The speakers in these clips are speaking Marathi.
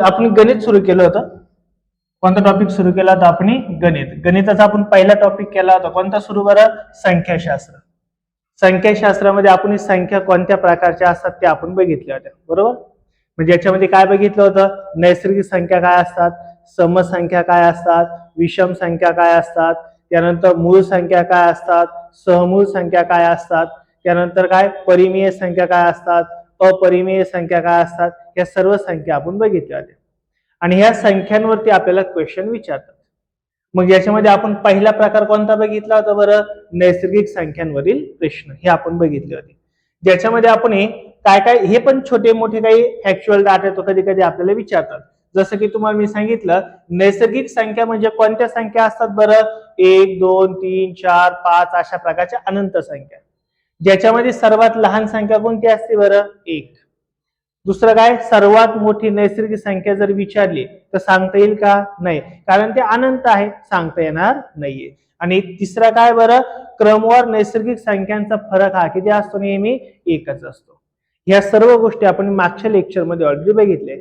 आपण गणित सुरू केलं होतं. कोणता टॉपिक सुरू केला होता आपण? गणित. गणिताचा आपण पहिला टॉपिक केला होता. कोणता सुरू बरं? संख्याशास्त्र. संख्याशास्त्रामध्ये आपण संख्या कोणत्या प्रकारच्या असतात ते आपण बघितल्या होत्या, बरोबर? म्हणजे याच्यामध्ये काय बघितलं होतं? नैसर्गिक संख्या काय असतात, समसंख्या काय असतात, विषम संख्या काय असतात, त्यानंतर मूळ संख्या काय असतात, सहमूळ संख्या काय असतात, त्यानंतर काय परिमेय संख्या काय असतात, अपरिमेय संख्या काय असतात, या सर्व संख्या आपण बघितल्या होत्या. आणि ह्या संख्यांवरती आपल्याला क्वेश्चन विचारतात. मग याच्यामध्ये आपण पहिला प्रकार कोणता बघितला होता बरं? नैसर्गिक संख्यांवरील प्रश्न हे आपण बघितले होते, ज्याच्यामध्ये आपण काय काय हे पण छोटे मोठे काही फॅक्च्युअल डाटा तो कधी कधी आपल्याला विचारतात. जसं की तुम्हाला मी सांगितलं, नैसर्गिक संख्या म्हणजे कोणत्या संख्या असतात बरं? 1 2 3 4 5 अशा प्रकारच्या अनंत संख्या, ज्याच्यामध्ये सर्वात लहान संख्या कोणती असते बरं? 1. दुसरं काय, सर्वात मोठी नैसर्गिक संख्या जर विचारली तर सांगता येईल का? नाही, कारण ते अनंत आहे, सांगता येणार नाहीये. आणि तिसरा काय बरं? क्रमवार नैसर्गिक संख्यांचा फरक हा किती असतो? नेहमी एकच असतो. ह्या सर्व गोष्टी आपण मागच्या लेक्चरमध्ये ऑलरेडी बघितले.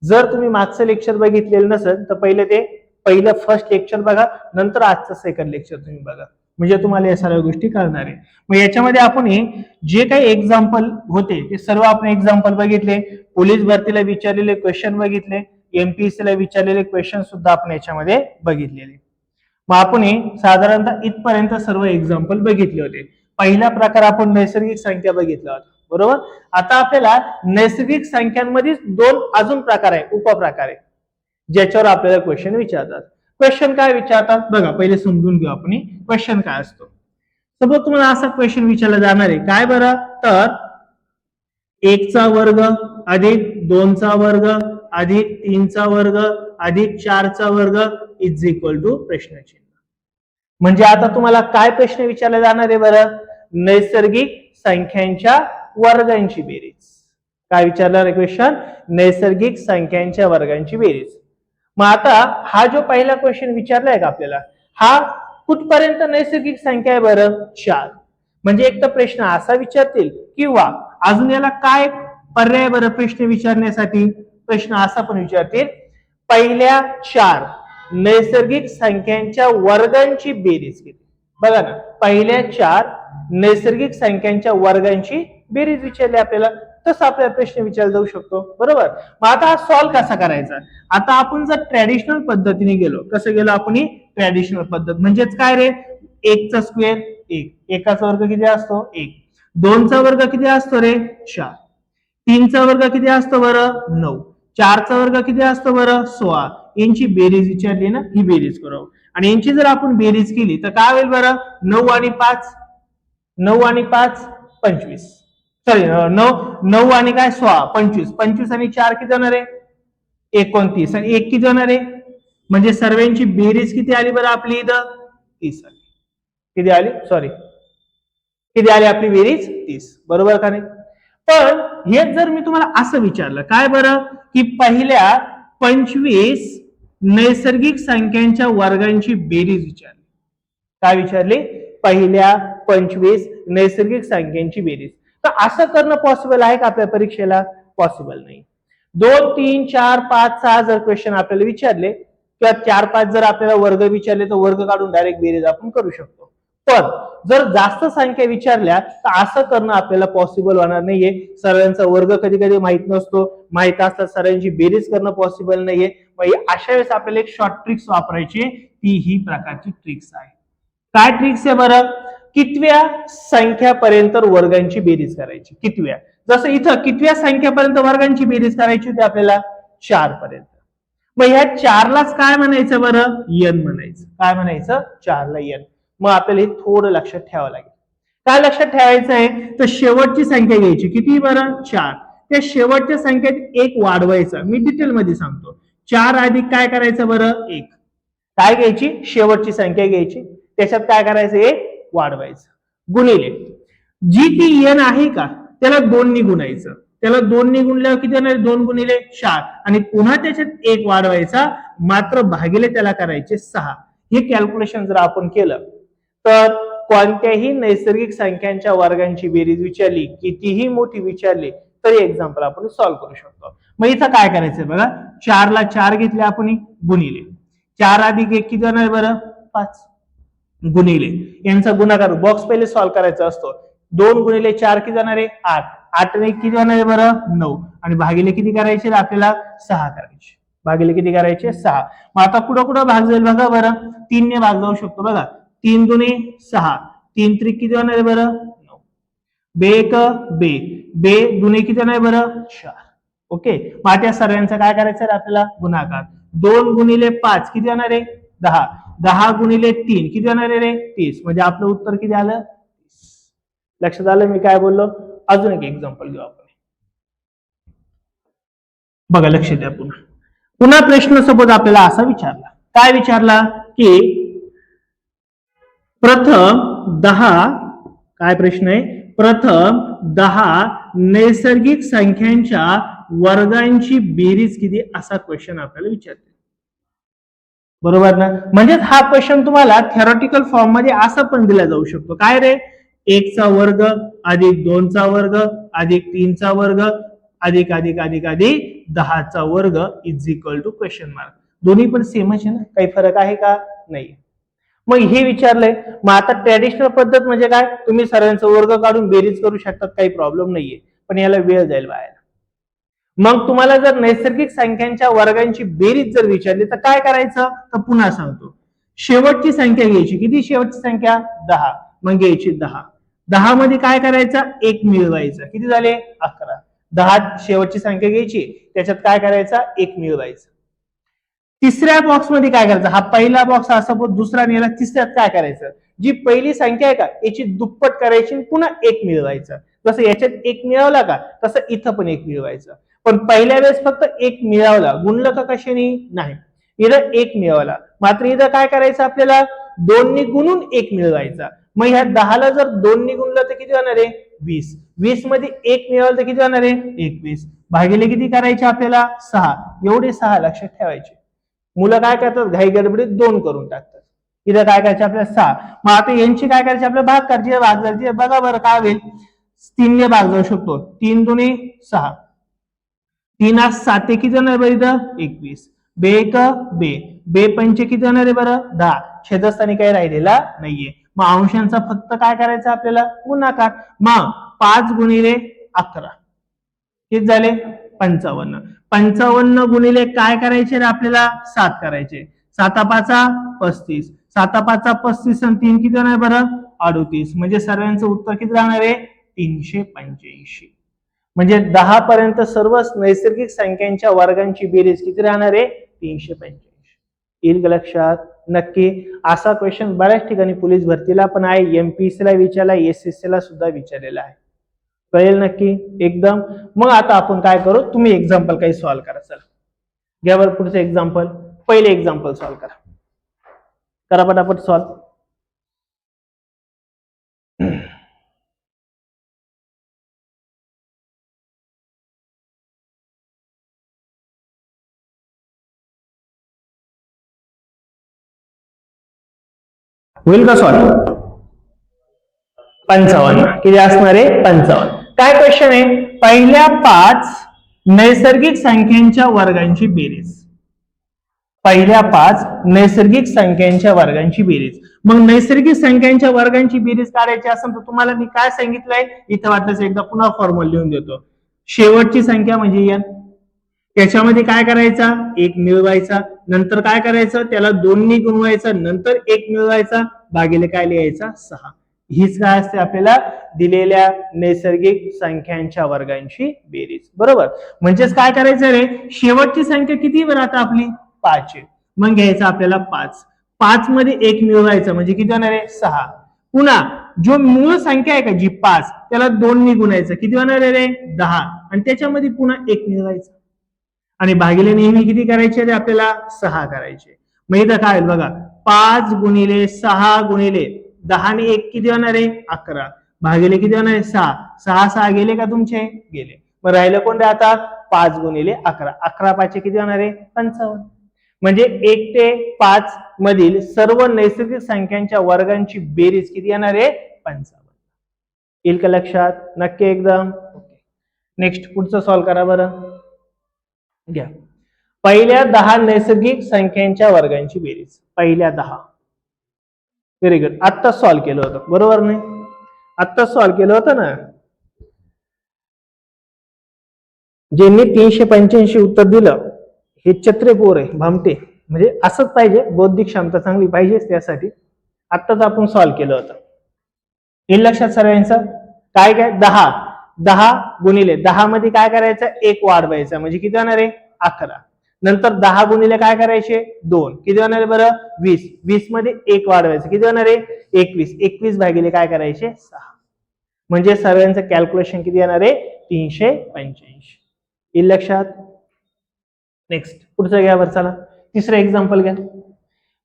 जर तुम्ही मागचं लेक्चर बघितलेलं नसेल तर पहिलं फर्स्ट लेक्चर बघा, नंतर आजचं सेकंड लेक्चर तुम्ही बघा, म्हणजे तुम्हाला या सर्व गोष्टी कळणार आहे. मग याच्यामध्ये आपण जे काही एक्झाम्पल होते ते सर्व आपण एक्झाम्पल बघितले. पोलीस भरतीला विचारलेले क्वेश्चन बघितले, एमपीएससीला विचारलेले क्वेश्चन सुद्धा आपण याच्यामध्ये बघितलेले. मग आपण साधारणतः इथपर्यंत सर्व एक्झाम्पल बघितले होते. पहिला प्रकार आपण नैसर्गिक संख्या बघितला होता, बरोबर? आता आपल्याला नैसर्गिक संख्यांमध्ये दोन अजून प्रकार आहे, उपप्रकार आहे, ज्याच्यावर आपल्याला क्वेश्चन विचारतात. क्वेश्चन काय विचारतात बघा, पहिले समजून घेऊ आपण क्वेश्चन काय असतो. सपोज तुम्हाला असा क्वेश्चन विचारला जाणार आहे, काय बरं? तर 1 चा वर्ग अधिक 2 चा वर्ग अधिक 3 चा वर्ग अधिक 4 चा वर्ग इज इक्वल टू प्रश्नचिन्ह. म्हणजे आता तुम्हाला काय प्रश्न विचारला जाणार आहे बरं? नैसर्गिक संख्यांच्या वर्गांची बेरीज. काय विचारणार आहे क्वेश्चन? नैसर्गिक संख्यांच्या वर्गांची बेरीज. मग आता हा जो पहिला क्वेश्चन विचारलाय का आपल्याला, हा कुठपर्यंत नैसर्गिक संख्या आहे बरं? 4. म्हणजे एक तर प्रश्न असा विचारतील किंवा अजून याला काय पर्याय बरं प्रश्न विचारण्यासाठी? प्रश्न असा पण विचारतील, पहिल्या 4 नैसर्गिक संख्यांच्या वर्गांची बेरीज किती. बघा ना, पहिल्या 4 नैसर्गिक संख्यांच्या वर्गांची बेरीज विचारली आपल्याला, तसं आपल्याला प्रश्न विचारला जाऊ शकतो, बरोबर? मग आता हा सॉल्व्ह कसा करायचा? आता आपण जर ट्रॅडिशनल पद्धतीने गेलो, कसं गेलो आपण? ट्रॅडिशनल पद्धत म्हणजेच काय रे? 1 चा स्क्वेअर 1, एकाचा वर्ग किती असतो? 1. 2 चा वर्ग किती असतो रे? 4. 3 चा वर्ग किती असतो बरं? 9. 4 चा वर्ग किती असतो बरं? 16. यांची बेरीज विचारली ना, ही बेरीज करू. आणि यांची जर आपण बेरीज केली तर काय होईल बरं? 9 आणि 5 25. सॉरी 9 आणि काय 16 25. 25 आणि 4 किती जाणार आहे? 29. आणि 1 किती जाणार आहे? म्हणजे सर्वांची बेरीज किती आली बरं आपली इथं? 30 आली. किती आली? सॉरी, किती आली आपली बेरीज? 30. बरोबर का नाही? पण हे जर मी तुम्हाला असं विचारलं, काय बरं? की पहिल्या 25 नैसर्गिक संख्यांच्या वर्गांची बेरीज विचारली. काय विचारली? पहिल्या 25 नैसर्गिक संख्यांची बेरीज. तर असं करणं पॉसिबल आहे का आपल्या परीक्षेला? पॉसिबल नाही. 2 3 4 5 6 जर क्वेश्चन आपल्याला विचारले किंवा 4 5 जर आपल्याला वर्ग विचारले तर वर्ग काढून डायरेक्ट बेरीज आपण करू शकतो. पण जर जास्त संख्या विचारल्या तर असं करणं आपल्याला पॉसिबल होणार नाहीये. सर्वांचा वर्ग कधी कधी माहित नसतो, माहित असतात सर्वांची बेरीज करणं पॉसिबल नाहीये. मग अशा वेळेस आपल्याला एक शॉर्ट ट्रिक्स वापरायची, ती ही प्रकारची ट्रिक्स आहे. काय ट्रिक्स आहे बरं? कितव्या संख्यापर्यंत वर्गांची बेरीज करायची? कितव्या? जसं इथं कितव्या संख्यापर्यंत वर्गांची बेरीज करायची होती आपल्याला? 4 पर्यंत. मग ह्या 4 लाच काय म्हणायचं बरं? n म्हणायचं. काय म्हणायचं? 4 ला n. मग आपल्याला हे थोडं लक्षात ठेवावं लागेल. काय लक्षात ठेवायचं आहे? तर शेवटची संख्या घ्यायची. किती बरं? 4. त्या शेवटच्या संख्येत 1 वाढवायचा. मी डिटेल मध्ये सांगतो. 4 अधिक काय करायचं बरं? 1. काय घ्यायची? शेवटची संख्या घ्यायची, त्याच्यात काय करायचं? 1 वाढवायचं, गुणिले जी ती n आहे का त्याला 2 ने गुणायचं. त्याला 2 ने गुणल्यावर किती येणार? 2 गुणिले 4. आणि पुन्हा त्याच्यात 1 वाढवायचा, मात्र भागिले त्याला करायचे 6. हे कॅल्क्युलेशन जर आपण केलं तर कोणत्याही नैसर्गिक संख्यांच्या वर्गांची बेरीज विचारली, कितीही मोठी विचारली तरी एक्झाम्पल आपण सॉल्व्ह करू शकतो. मग इथं काय करायचंय बघा, 4 ला 4 घेतले आपण गुणिले 4 अधिक 1 किती होणार बरं 5 गुणिले यांचा गुणाकार बॉक्स पहिले सॉल्व्ह करायचा असतो. 2 गुणिले 4 किती जाणार आहे 8 8 ने किती होणार आहे बरं 9 आणि भागिले किती करायचे आपल्याला 6 करायचे. भागिले किती करायचे 6. मग आता कुठं कुठं भाग जाईल बघा बरं 3 ने भाग जाऊ शकतो बघा 3 दुने 6 3 त्रिक किती होणार आहे बरं 9 बे एक बे बे दुने किती होणार बरं 4. ओके मग आता सर्वांचा काय करायचं आपल्याला गुणाकार 2 गुणिले 5 किती होणार आहे 10 10 गुणिले 3 किती होणार आहे रे 30 म्हणजे आपलं उत्तर किती आलं 30. लक्षात आलं मी काय बोललो. अजून एक एक्झाम्पल घेऊ आपण बघा लक्ष द्या. पुन्हा प्रश्न सपोज आपल्याला असा विचारला काय विचारला की प्रथम 10 काय प्रश्न आहे प्रथम 10 नैसर्गिक संख्यांच्या वर्गांची बेरीज किती असा क्वेश्चन आपल्याला विचारते. बरोबर ना. म्हणजेच हा क्वेश्चन तुम्हाला थेरॉटिकल फॉर्म मध्ये असा पण दिला जाऊ शकतो काय रे 1 चा वर्ग अधिक 2 चा वर्ग अधिक 3 चा वर्ग अधिक अधिक अधिक अधिक 10 चा वर्ग is equal to question mark. दोन्ही पण सेमच आहे ना काही फरक आहे का नाही. मग हे विचारलंय मग आता ट्रॅडिशनल पद्धत म्हणजे काय तुम्ही सर्वांचा वर्ग काढून बेरीज करू शकतात काही प्रॉब्लेम नाहीये पण याला वेळ जाईल बाहेर. मग तुम्हाला जर नैसर्गिक संख्यांच्या वर्गांची बेरीज जर विचारली तर काय करायचं तर पुन्हा सांगतो शेवटची संख्या घ्यायची किती शेवटची संख्या 10 मग घ्यायची 10 10 मध्ये काय करायचं 1 मिळवायचं किती झाले 11 10 शेवटची संख्या घ्यायची त्याच्यात काय करायचा 1 मिळवायचं. तिसऱ्या बॉक्स मध्ये काय करायचं हा पहिला बॉक्स हा सपोज दुसरा नेला तिसऱ्यात काय करायचं जी पहिली संख्या आहे का याची दुप्पट करायची पुन्हा 1 मिळवायचं. जसं याच्यात 1 मिळवला का तसं इथं पण 1 मिळवायचं पण पहिल्या वेळेस फक्त 1 मिळवला गुणलं का कशाने नाही इथं 1 मिळवला मात्र इथं काय करायचं आपल्याला 2 ने गुणून 1 मिळवायचा. मग ह्या 10 ला जर 2 ने गुणलं तर किती होणार आहे 20 20 मध्ये 1 मिळवलं तर किती होणार आहे 21 भागिले किती करायचे आपल्याला 6 एवढे 6 लक्षात ठेवायचे. मुलं काय करतात घाई गडबडीत 2 करून टाकतात इथं काय करायचे आपल्याला 6 मग आता यांची काय करायची आपल्याला भाग करायची भाग करायची बघा बरं काय होईल 3 ने भाग जाऊ शकतो 3 दुने 6 3 7 किती होणार बरं इथं 21 बे एक बे बे पंचे किती होणार आहे बरं 10 छेदस्थानी काही राहिलेला नाहीये. मग अंशांचा फक्त काय करायचं आपल्याला गुणाकार. मग 5 गुणिले 11 किती झाले 55 55 गुणिले काय करायचे रे आपल्याला 7 करायचे 7 5 35 7 5 35 आणि 3 किती होणार बरं 38 म्हणजे सर्वांचं उत्तर किती राहणार आहे 385. म्हणजे 10 पर्यंत सर्व नैसर्गिक संख्यांच्या वर्गांची बेरीज किती राहणार आहे 385. येईल का लक्षात नक्की. असा क्वेश्चन बऱ्याच ठिकाणी पोलीस भरतीला पण आहे एमपीएससी ला विचारला एसएससी ला सुद्धा विचारलेला आहे कळेल नक्की एकदम. मग आता आपण काय करू तुम्ही एक्झाम्पल काही सॉल्व्ह करा. चला घ्या बरं पुढचं एक्झाम्पल पहिले एक्झाम्पल सॉल्व्ह करा करा पटापट सॉल्व्ह. होईल का सॉल्व्ह 55 किती असणार आहे 55. काय क्वेश्चन आहे पहिल्या 5 नैसर्गिक संख्यांच्या वर्गांची बेरीज पहिल्या 5 नैसर्गिक संख्यांच्या वर्गांची बेरीज. मग नैसर्गिक संख्यांच्या वर्गांची बेरीज काढायची असेल तर तुम्हाला मी काय सांगितलंय इथं वाटल्यास एकदा पुन्हा फॉर्म्युला लिहून देतो. शेवटची संख्या म्हणजे n त्याच्यामध्ये काय करायचा 1 मिळवायचा नंतर काय करायचं त्याला 2 ने गुणवायचं नंतर 1 मिळवायचा भागिले काय लिहायचा 6. हीच काय असते आपल्याला दिलेल्या नैसर्गिक संख्यांच्या वर्गांची बेरीज. बरोबर म्हणजेच काय करायचं रे शेवटची संख्या किती बरं आता आपली 5 आहे मग घ्यायचं आपल्याला 5 5 मध्ये 1 मिळवायचं म्हणजे किती होणार आहे 6. पुन्हा जो मूळ संख्या आहे का जी 5 त्याला 2 ने गुणायचं किती होणार आहे रे 10 आणि त्याच्यामध्ये पुन्हा 1 मिळवायचं आणि भागिले नेहमी किती करायचे रे आपल्याला 6 करायचे. मग इथं काय होईल बघा 5 गुणिले 6 गुणिले 10 ने 1 किती होणार आहे 11 भागिले किती होणार आहे 6 6 6 गेले का तुमचे गेले. मग राहिलं कोणते आता 5 गुणिले 11 11 5 किती होणार आहे 55. म्हणजे 1 ते 5 मधील सर्व नैसर्गिक संख्यांच्या वर्गांची बेरीज किती येणार आहे 55. येईल का लक्षात नक्की एकदम. नेक्स्ट पुढचं सॉल्व्ह करा बरं. घ्या पहिल्या 10 नैसर्गिक संख्यांच्या वर्गांची बेरीज. पहिल्या 10. Very good. आत्ता सॉल्व्ह केलं होतं बरोबर नाही? आत्ता सॉल्व्ह केलं होतं ना. ज्यांनी 385 उत्तर दिलं हे चत्रेपोर आहे, भामटे. म्हणजे असंच पाहिजे, बौद्धिक क्षमता चांगली पाहिजेच त्यासाठी. आत्ताच आपण सॉल्व्ह केलं होतं. हे लक्षात सर्वांचं. काय काय 10 गुणिले 10 मध्ये काय करायचं, एक वाढवायचा म्हणजे किती होणार आहे 11. नंतर 10 गुणिले काय करायचे 2, किती होणार आहे बरं 20. 20 मध्ये एक वाढवायचं किती होणार आहे 21. 21 भागिले काय करायचे 6. म्हणजे सर्वांचं कॅल्क्युलेशन किती येणार आहे 385. येईल लक्षात. नेक्स्ट पुढचं घ्या बरं. चला तिसरं एक्झाम्पल घ्या.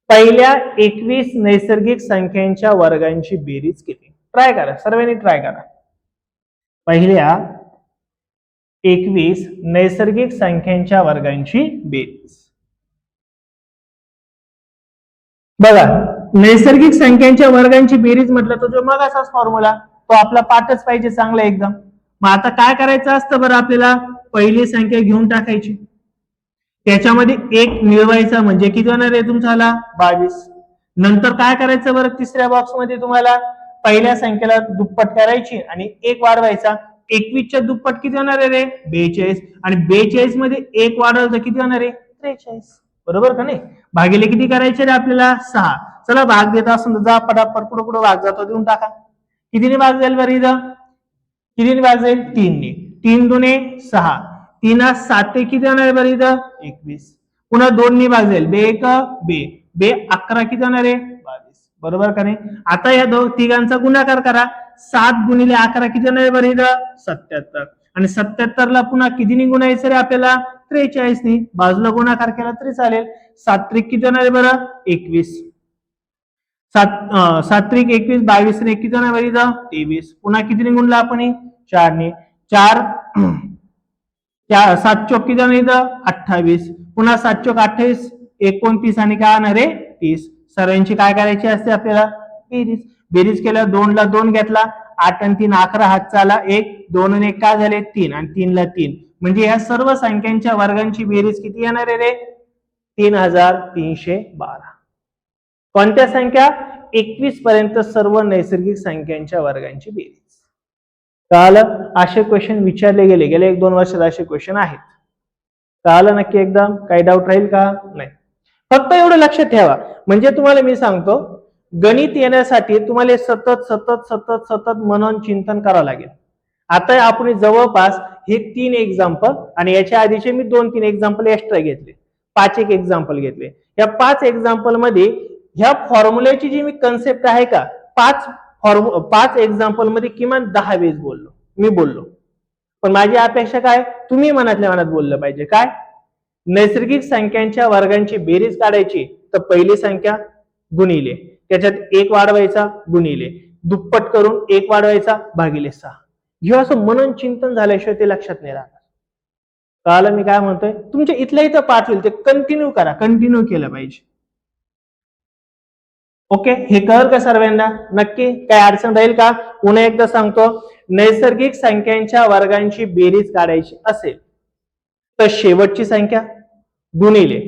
पहिल्या 21 नैसर्गिक संख्यांच्या वर्गांची बेरीज किती. ट्राय करा, सर्वांनी ट्राय करा. पहिल्या 21 नैसर्गिक संख्यांच्या वर्गांची बेरीज. बघा नैसर्गिक संख्यांच्या वर्गांची बेरीज म्हटलं तर जो मग असाच फॉर्म्युला तो आपला पाठच पाहिजे चांगला एकदम. मग आता काय करायचं असतं बरं, आपल्याला पहिली संख्या घेऊन टाकायची, त्याच्यामध्ये एक मिळवायचा म्हणजे किती होणार आहे तुमचा 22. नंतर काय करायचं बरं, तिसऱ्या बॉक्स मध्ये तुम्हाला पहिल्या संख्येला दुप्पट करायची आणि एक वाढवायचा. 21च्या दुप्पट किती होणार आहे रे 42. आणि 42 मध्ये एक वाढवलं तर किती होणार आहे 43. बरोबर का नाही? भागिले किती करायचे रे आपल्याला 6. चला भाग देत असून जा पटापट पुढे पुढे भाग जातो देऊन टाका. कितीने भाग जाईल बरं इथं, कितीने भाग जाईल 3 ने. 3 दुने 6, 3 7 किती होणार आहे बरं इथं 21. पुन्हा 2 ने भाग जाईल 2 1 2 2 11 किती होणार आहे 22. बरोबर का नाही? आता या तिघांचा गुणाकार करा. 7 गुणिले 11 किती होणार आहे बरं इथं 77. आणि 77 ला पुन्हा कितीने गुणायचं रे आपल्याला 43 ने. बाजूला गुणाकार केला तरी चालेल. 7 त्रिक किती होणार आहे बरं 21. 7 त्रिक 21, 22 ने किती होणार बरं इथं 23. पुन्हा कितीने गुणला आपण 4 ने. 4 7 चौक किती होणार इथं 28. पुन्हा 7 चौक 28, 29 आणि काय होणार आहे 30. सर्वांची काय करायची असते आपल्याला बेरीज. बेरीज केल्यावर 2 ला 2 घेतला, 8 आणि 3 11 हातचा आला 1, 2 आणि 1 काय झाले 3 आणि 3 ला 3. म्हणजे या सर्व संख्यांच्या वर्गांची बेरीज किती येणार आहे रे 3312. कोणत्या संख्या 21 पर्यंत सर्व नैसर्गिक संख्यांच्या वर्गांची बेरीज. कळालं? असे क्वेश्चन विचारले गेले, गेले 1-2 वर्षात असे क्वेश्चन आहेत. कळालं नक्की एकदम? काही डाऊट राहील का नाही? फक्त एवढं लक्षात ठेवा, म्हणजे तुम्हाला मी सांगतो गणित येण्यासाठी तुम्हाला सतत सतत सतत सतत मनन चिंतन करावं लागेल. आता आपण जवळपास हे 3 एक्झाम्पल आणि याच्या आधीचे मी 2-3 एक्झाम्पल एक्स्ट्रा घेतले, 5 एक्झाम्पल घेतले. या 5 एक्झाम्पल मध्ये ह्या फॉर्म्युल्याची जी मी कन्सेप्ट आहे का 5 एक्झाम्पल मध्ये किमान 10 वेळेस मी बोललो. पण माझी अपेक्षा काय, तुम्ही मनातल्या मनात बोललं पाहिजे. काय नैसर्गिक संख्यांच्या वर्गांची बेरीज काढायची तर पहिली संख्या गुणिले त्याच्यात एक वाढवायचा गुणिले दुप्पट करून एक वाढवायचा भागिले 6. हे असं मनन चिंतन झाल्याशिवाय ते लक्षात नाही राहणार. कळालं मी काय म्हणतोय? तुमच्या इथल्या इथं पाठ होईल, ते कंटिन्यू करा, कंटिन्यू केलं पाहिजे. ओके, हे कळलं का सर्वांना? नक्की काय अडचण राहील का? पुन्हा एकदा सांगतो, नैसर्गिक संख्यांच्या वर्गांची बेरीज काढायची असेल तर शेवटची संख्या गुणिले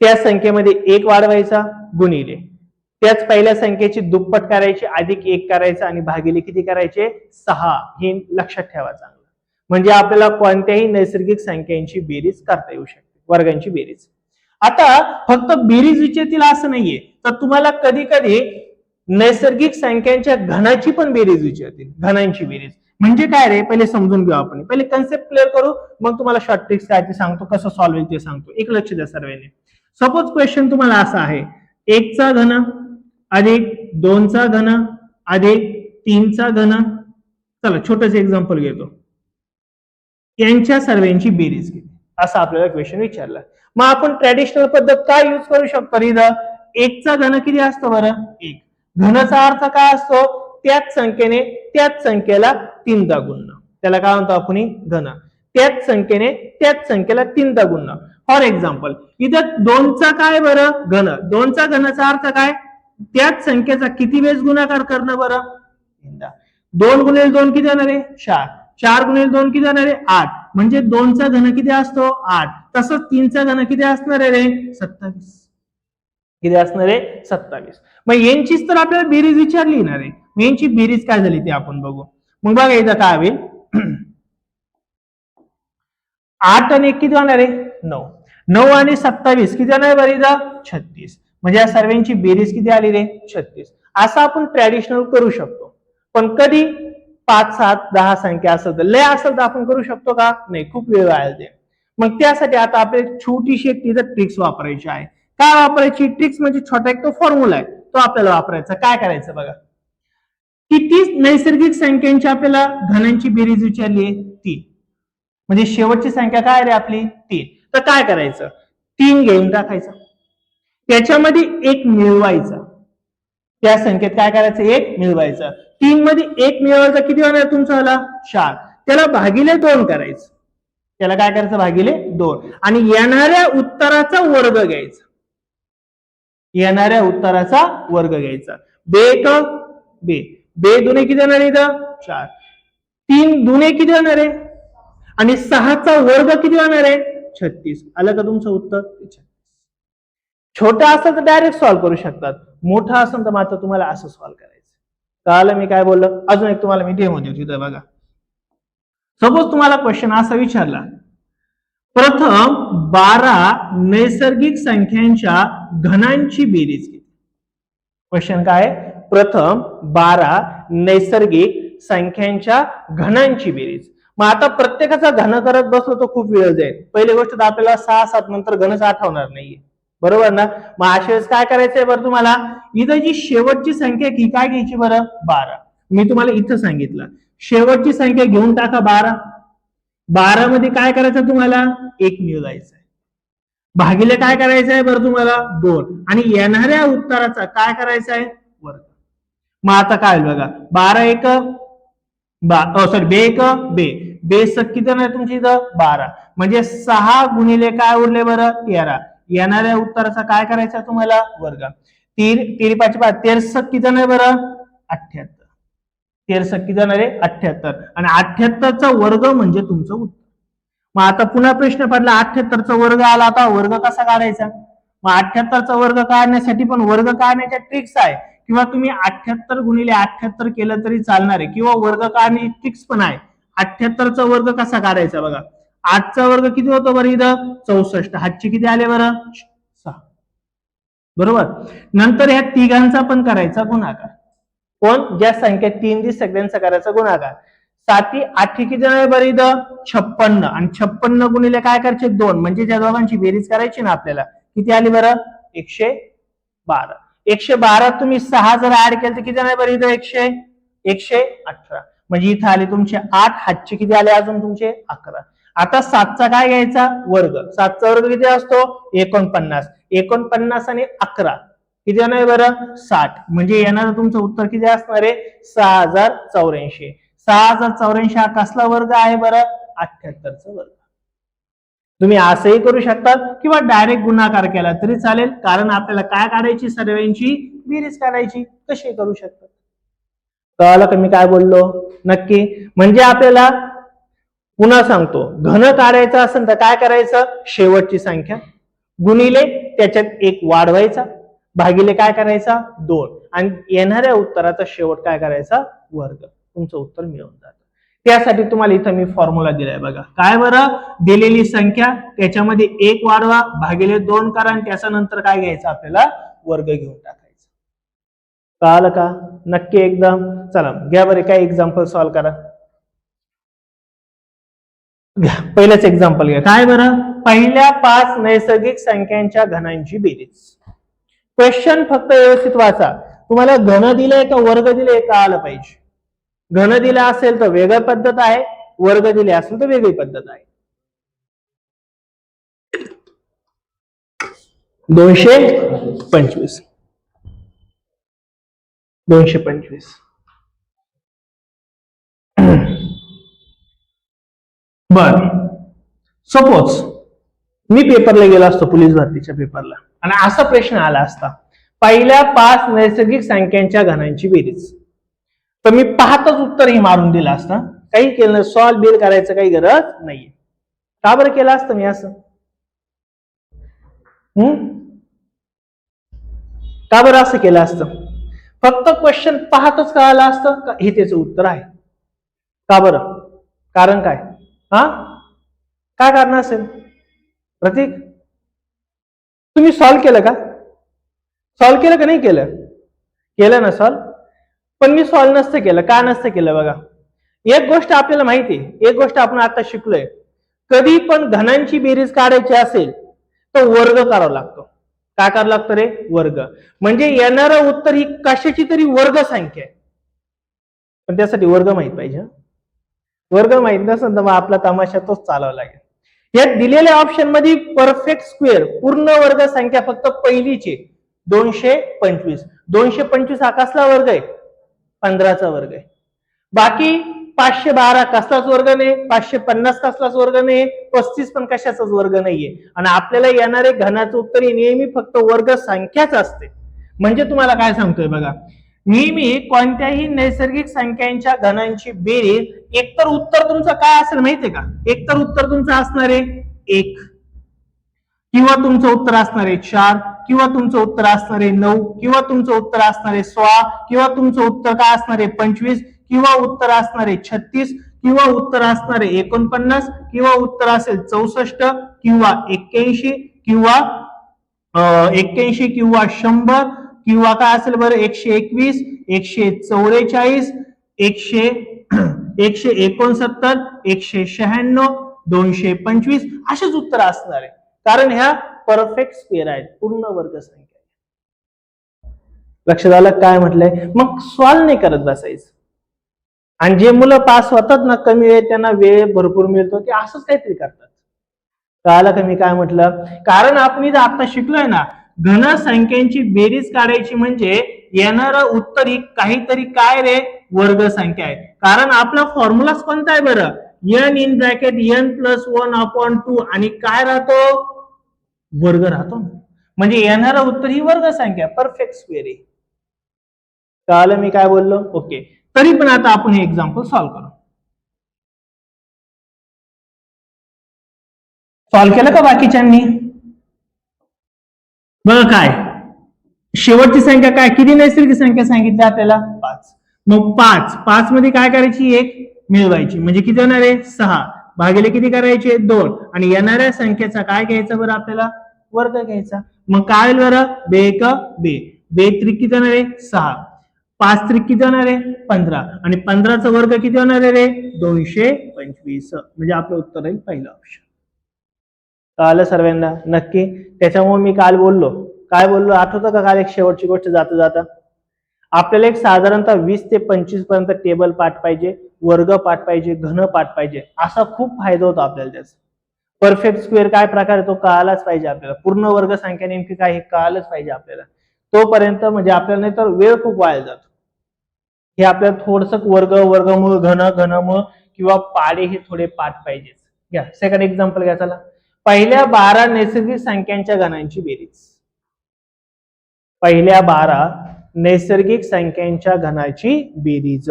त्या संख्येमध्ये एक वाढवायचा गुणिले त्याच पहिल्या संख्येची दुप्पट करायची अधिक एक करायचा आणि भागिले किती करायचे 6. हे लक्षात ठेवा चांगलं, म्हणजे आपल्याला कोणत्याही नैसर्गिक संख्यांची बेरीज करता येऊ शकते, वर्गांची बेरीज. आता फक्त बेरीज विचारतील असं नाहीये, तर तुम्हाला कधी कधी नैसर्गिक संख्यांच्या घनाची पण बेरीज विचारतील. घनांची बेरीज म्हणजे काय रे, पहिले समजून घेऊ आपण, पहिले कन्सेप्ट क्लिअर करू, मग तुम्हाला शॉर्ट ट्रिक्स काय ते सांगतो, कसं सॉल्व्ह होईल ते सांगतो. एक लक्ष द्या सर्वांनी. सपोज क्वेश्चन तुम्हाला असा आहे, 1 चा घन अधिक 2 चा घन अधिक 3 चा घन. चला छोटंसं एक्झाम्पल घेतो, यांच्या सर्वांची बेरीज किती, असा आपल्याला क्वेश्चन विचारला. मग आपण ट्रॅडिशनल पद्धत काय यूज करू शकतो इथं, 1 चा घन किती असतो बरं 1. घनचा अर्थ काय असतो, त्याच संख्येला 3दा गुणणं, त्याला काय म्हणतो आपण घन. त्याच संख्येला 3दा गुणणं. फॉर एक्झाम्पल इथं 2 चा काय बरं घन, 2 चा घनाचा अर्थ काय, त्याच संख्येचा किती वेळेस गुणाकार करणं बरं 3दा. 2 गुणिले 2 किती होणार आहे 4. 4 गुणिले 2 किती होणार आहे 8, म्हणजे 2 चा घन किती असतो 8, तसंच 3 चा घन किती असणार आहे रे 27, किती असणार आहे 27. मग यांचीच तर आपल्याला बेरीज विचारली ना रे, यांची बेरीज काय झाली ते आपण बघू. मग बघा इथं काय होईल 8 आणि 1 किती होणार आहे 9, 9 आणि 27 किती होणार बरं इथं 36, म्हणजे या सर्वांची बेरीज किती आली रे 36. असं आपण ट्रॅडिशनल करू शकतो, पण कधी 5, 7, 10 संख्या असेल तर, लय असेल तर आपण करू शकतो का नाही, खूप वेळ आहे ते. मग त्यासाठी आता आपल्याला छोटीशी एक तिथं ट्रिक्स वापरायची आहे. काय वापरायची ट्रिक्स म्हणजे छोटा एक तो फॉर्म्युला आहे, तो आपल्याला वापरायचा. काय करायचं बघा, किती नैसर्गिक संख्यांची आपल्याला घनांची बेरीज विचारली आहे 3, म्हणजे शेवटची संख्या काय रे आपली 3. तर काय करायचं 3 घेऊन टाकायचं, त्याच्यामध्ये 1 मिळवायचा, त्या संख्येत काय करायचं 1 मिळवायचं. 3 मध्ये 1 मिळवायचा किती होणार तुमचा झाला 4, त्याला भागिले 2 करायचं, त्याला काय करायचं भागिले 2, आणि येणाऱ्या उत्तराचा वर्ग घ्यायचा, येणाऱ्या उत्तराचा वर्ग घ्यायचा. बे एक बे, बे दुने किती होणार इथं 4, 3 दुने किती होणार आहे, आणि 6 चा वर्ग किती होणार आहे 36. आलं का तुमचं उत्तर 36. छोटा असेल तर डायरेक्ट सॉल्व्ह करू शकतात, मोठा असेल तर मात्र तुम्हाला असं सॉल्व्ह करायचं. कळालं मी काय बोललो. अजून एक तुम्हाला मी डेमो देतो इथं बघा. सपोज तुम्हाला क्वेश्चन असा विचारला, प्रथम 12 नैसर्गिक संख्यांच्या घनांची बेरीज किती. क्वेश्चन काय, प्रथम 12 नैसर्गिक संख्यांच्या घनांची बेरीज. मग आता प्रत्येकाचा घन करत बसलो तर खूप वेळ जाईल. पहिली गोष्ट तर आपल्याला 6, 7 नंतर घनच आठवणार नाहीये, बरोबर ना. मग अशा वेळेस काय करायचंय बरं तुम्हाला, इथं जी शेवटची संख्या की काय घ्यायची बरं 12. मी तुम्हाला इथं सांगितलं शेवटची संख्या घेऊन टाका 12, 12 मध्ये काय करायचं तुम्हाला 1 मिळवायचं आहे, भागिले काय करायचं आहे बरं तुम्हाला 2, आणि येणाऱ्या उत्तराचा काय करायचं आहे वर्ग. मग आता काय बघा 12 1 सॉरी बे 1 बे, बे किती आहे तुमची इथं 12, म्हणजे 6 गुणिले काय उरले बरं 13, येणाऱ्या उत्तराचा काय करायचा तुम्हाला वर्ग. 3 5 13 किती नाही बरं 78, 13 किती जाणार आहे 78, आणि 78 चा वर्ग म्हणजे तुमचं उत्तर. मग आता पुन्हा प्रश्न पडला 78 चा वर्ग आला, आता वर्ग कसा काढायचा. मग 78 चा वर्ग काढण्यासाठी पण वर्ग काढण्याच्या ट्रिक्स आहे, किंवा तुम्ही 78 गुणिले 78 केलं तरी चालणार आहे, किंवा वर्ग काढण्याची ट्रिक्स पण आहे. 78 चा वर्ग कसा काढायचा बघा, 8 चा वर्ग किती होतो बरं इथं 64, हातचे किती आले बरं 6, बरोबर. नंतर ह्या तिघांचा पण करायचा गुणाकार, कोण ज्या संख्या 3 जी सगळ्यांचा करायचा गुणाकार. 7 8 किती आहे बरं इथं 56, आणि 56 गुणिले काय करायचे 2, म्हणजे त्या दोघांची बेरीज करायची ना आपल्याला, किती आली बरं 112. 112 तुम्ही 6 जर ऍड केलं तर किती आहे बरं इथं 118, म्हणजे इथं आले तुमचे 8, हातचे किती आले अजून तुमचे 11. आता 7 चा काय घ्यायचा वर्ग, 7 चा वर्ग किती असतो 49, 49 आणि 11 किती नाही बरं 60, म्हणजे येणारं तुमचं उत्तर किती असणार आहे 6084. 6084 हा कसला वर्ग आहे बरं 78 चा वर्ग. तुम्ही असंही करू शकता किंवा डायरेक्ट गुणाकार केला तरी चालेल, कारण आपल्याला काय काढायची सर्वांची बेरीज काढायची, कशी करू शकता. कळालं का मी काय बोललो नक्की. म्हणजे आपल्याला पुन्हा सांगतो, घन काढायचं असेल तर काय करायचं, शेवटची संख्या गुणिले त्याच्यात 1 वाढवायचा, भागिले काय करायचा 2, आणि येणाऱ्या उत्तराचा शेवट काय करायचा वर्ग, तुमचं उत्तर मिळून जातं. त्यासाठी तुम्हाला इथं मी फॉर्म्युला दिलाय बघा. काय बरं, दिलेली संख्या त्याच्यामध्ये 1 वाढवा, भागिले 2 करा, आणि त्याच्या नंतर काय घ्यायचं आपल्याला वर्ग घेऊन टाकायचं. कळालं का नक्की एकदम. चला घ्या बरे काय एक्झाम्पल सॉल्व्ह करा. पहिलंच एक्झाम्पल घ्या. काय बरं, पहिल्या 5 नैसर्गिक संख्यांच्या घनांची बेरीज. क्वेश्चन फक्त व्यवस्थित वाचा. तुम्हाला घन दिले का वर्ग दिले का आलं पाहिजे. घन दिला असेल तर वेगळी पद्धत आहे, वर्ग दिले असेल तर वेगळी पद्धत आहे. 225 225 बर. सपोज मी पेपरला गेलो असतो पोलीस भरतीच्या पेपरला, आणि असा प्रश्न आला असता, पहिल्या 5 नैसर्गिक संख्यांच्या घनांची बेरीज. तर मी पाहतच उत्तर ही मारून दिलं असतं. काही केलं, सॉल्व बिल करायचं काही गरज नाहीये. का बरं केलं असतं मी असं? का बरं असं केलं असतं? फक्त क्वेश्चन पाहतच कळालं असतं का हे त्याचं उत्तर आहे? का बरं? कारण काय? हा, काय कारण असेल? प्रतीक, तुम्ही सॉल्व केलं का? सॉल्व केलं का नाही केलं? केलं ना सॉल्व. पण मी सॉल्व नसतं केलं. का नसतं केलं बघा? एक गोष्ट आपल्याला माहिती आहे, एक गोष्ट आपण आता शिकलोय, कधी पण धनांची बेरीज काढायची असेल तर वर्ग करावा लागतो. काय करावं लागतं रे? वर्ग. म्हणजे येणारं उत्तर ही कशाची तरी वर्ग संख्या आहे, पण त्यासाठी वर्ग माहित पाहिजे. वर्ग माहित नसेल तर मग आपला तमाशा तोच चालवावा लागेल. या दिलेल्या ऑप्शन मध्ये परफेक्ट स्क्वेअर पूर्ण वर्ग संख्या फक्त पहिलीची 225. 225 हा कसला वर्ग आहे? 15चा वर्ग आहे. बाकी 512 कसलाच वर्ग नाही, 550 कसलाच वर्ग नाही, 35 पण कशाचाच वर्ग नाहीये. आणि आपल्याला येणारे घनाचं उत्तर नेहमी फक्त वर्ग संख्याच असते. म्हणजे तुम्हाला काय सांगतोय बघा, नेहमी कोणत्याही नैसर्गिक संख्यांच्या घनांची बेरीज एकतर उत्तर तुमचं काय असेल माहितीये का? एकतर उत्तर तुमचं असणार आहे 1, किंवा तुमचं उत्तर असणार आहे 4, किंवा तुमचं उत्तर असणार आहे 9, किंवा तुमचं उत्तर असणार आहे 16, किंवा तुमचं उत्तर काय असणार आहे 25, किंवा उत्तर असणार आहे 36, किंवा उत्तर असणार आहे 49, किंवा उत्तर असेल 64, किंवा 81, किंवा 81, किंवा 100, किंवा काय असेल बरं 121, 144, 169, 196, 225 असेच उत्तर असणार आहे. कारण ह्या परफेक्ट स्क्वेअर आहेत, पूर्ण वर्ग संख्या. लक्षात आलं काय म्हटलंय? मग सॉल्व नाही करत बसायचं. आणि जे मुलं पास होतात ना कमी वेळ, त्यांना वेळ भरपूर मिळतो, ते असंच काहीतरी करतात. कळालं का मी काय म्हटलं? कारण आपण इथं आता शिकलोय ना, घन संख्यांची बेरीज काढायची म्हणजे येणारं उत्तर ही काहीतरी काय रे? वर्ग संख्या आहे. कारण आपला फॉर्म्युला कोणता आहे बरं? n in bracket n plus 1/2 आणि काय राहतो? वर्ग राहतो. म्हणजे येणारं उत्तर ही वर्ग संख्या, परफेक्ट स्क्वेअर आहे. कळालं मी काय बोललो? ओके. तरी पण आता आपण हे एक्झाम्पल सॉल्व्ह करू. सॉल्व्ह केलं का बाकीच्यांनी? बघा काय शेवटची संख्या काय, किती नैसर्गिक संख्या सांगितली आपल्याला? 5. मग 5 मध्ये काय करायची? 1 मिळवायची, म्हणजे किती होणार आहे? 6 भागिले किती करायचे? 2. आणि येणाऱ्या संख्येचा काय घ्यायचा बरं आपल्याला? वर्ग घ्यायचा. मग काय होईल बरं? बे एक बे, बे त्रिक किती होणार आहे? 6, 5 त्रिक किती होणार आहे? 15, आणि 15चा वर्ग किती होणार आहे रे? 225. म्हणजे आपलं उत्तर आहे पहिलं ऑप्शन. कळालं सर्वांना? नक्की. त्याच्यामुळे मी काल बोललो, काय बोललो आठवतं का? काल एक शेवटची गोष्ट जाता जाता आपल्याला एक साधारणतः 20 ते 25 पर्यंत टेबल पाठ पाहिजे, वर्ग पाठ पाहिजे, घन पाठ पाहिजे, असा खूप फायदा होतो आपल्याला त्याचा. परफेक्ट स्क्वेअर काय प्रकार आहे तो कळालाच पाहिजे आपल्याला, पूर्ण वर्ग संख्या नेमकी काय हे कळालंच पाहिजे आपल्याला. तोपर्यंत म्हणजे आपल्याला नाही तर वेळ खूप वाया जातो. हे आपल्याला थोडस वर्गमूळ, घनमूळ किंवा पाडे हे थोडे पाठ पाहिजे. घ्या सेकंड एक्झाम्पल घ्या. चला, पहिल्या 12 नैसर्गिक संख्यांच्या घनांची बेरीज. पहिल्या 12 नैसर्गिक संख्यांच्या घनाची बेरीज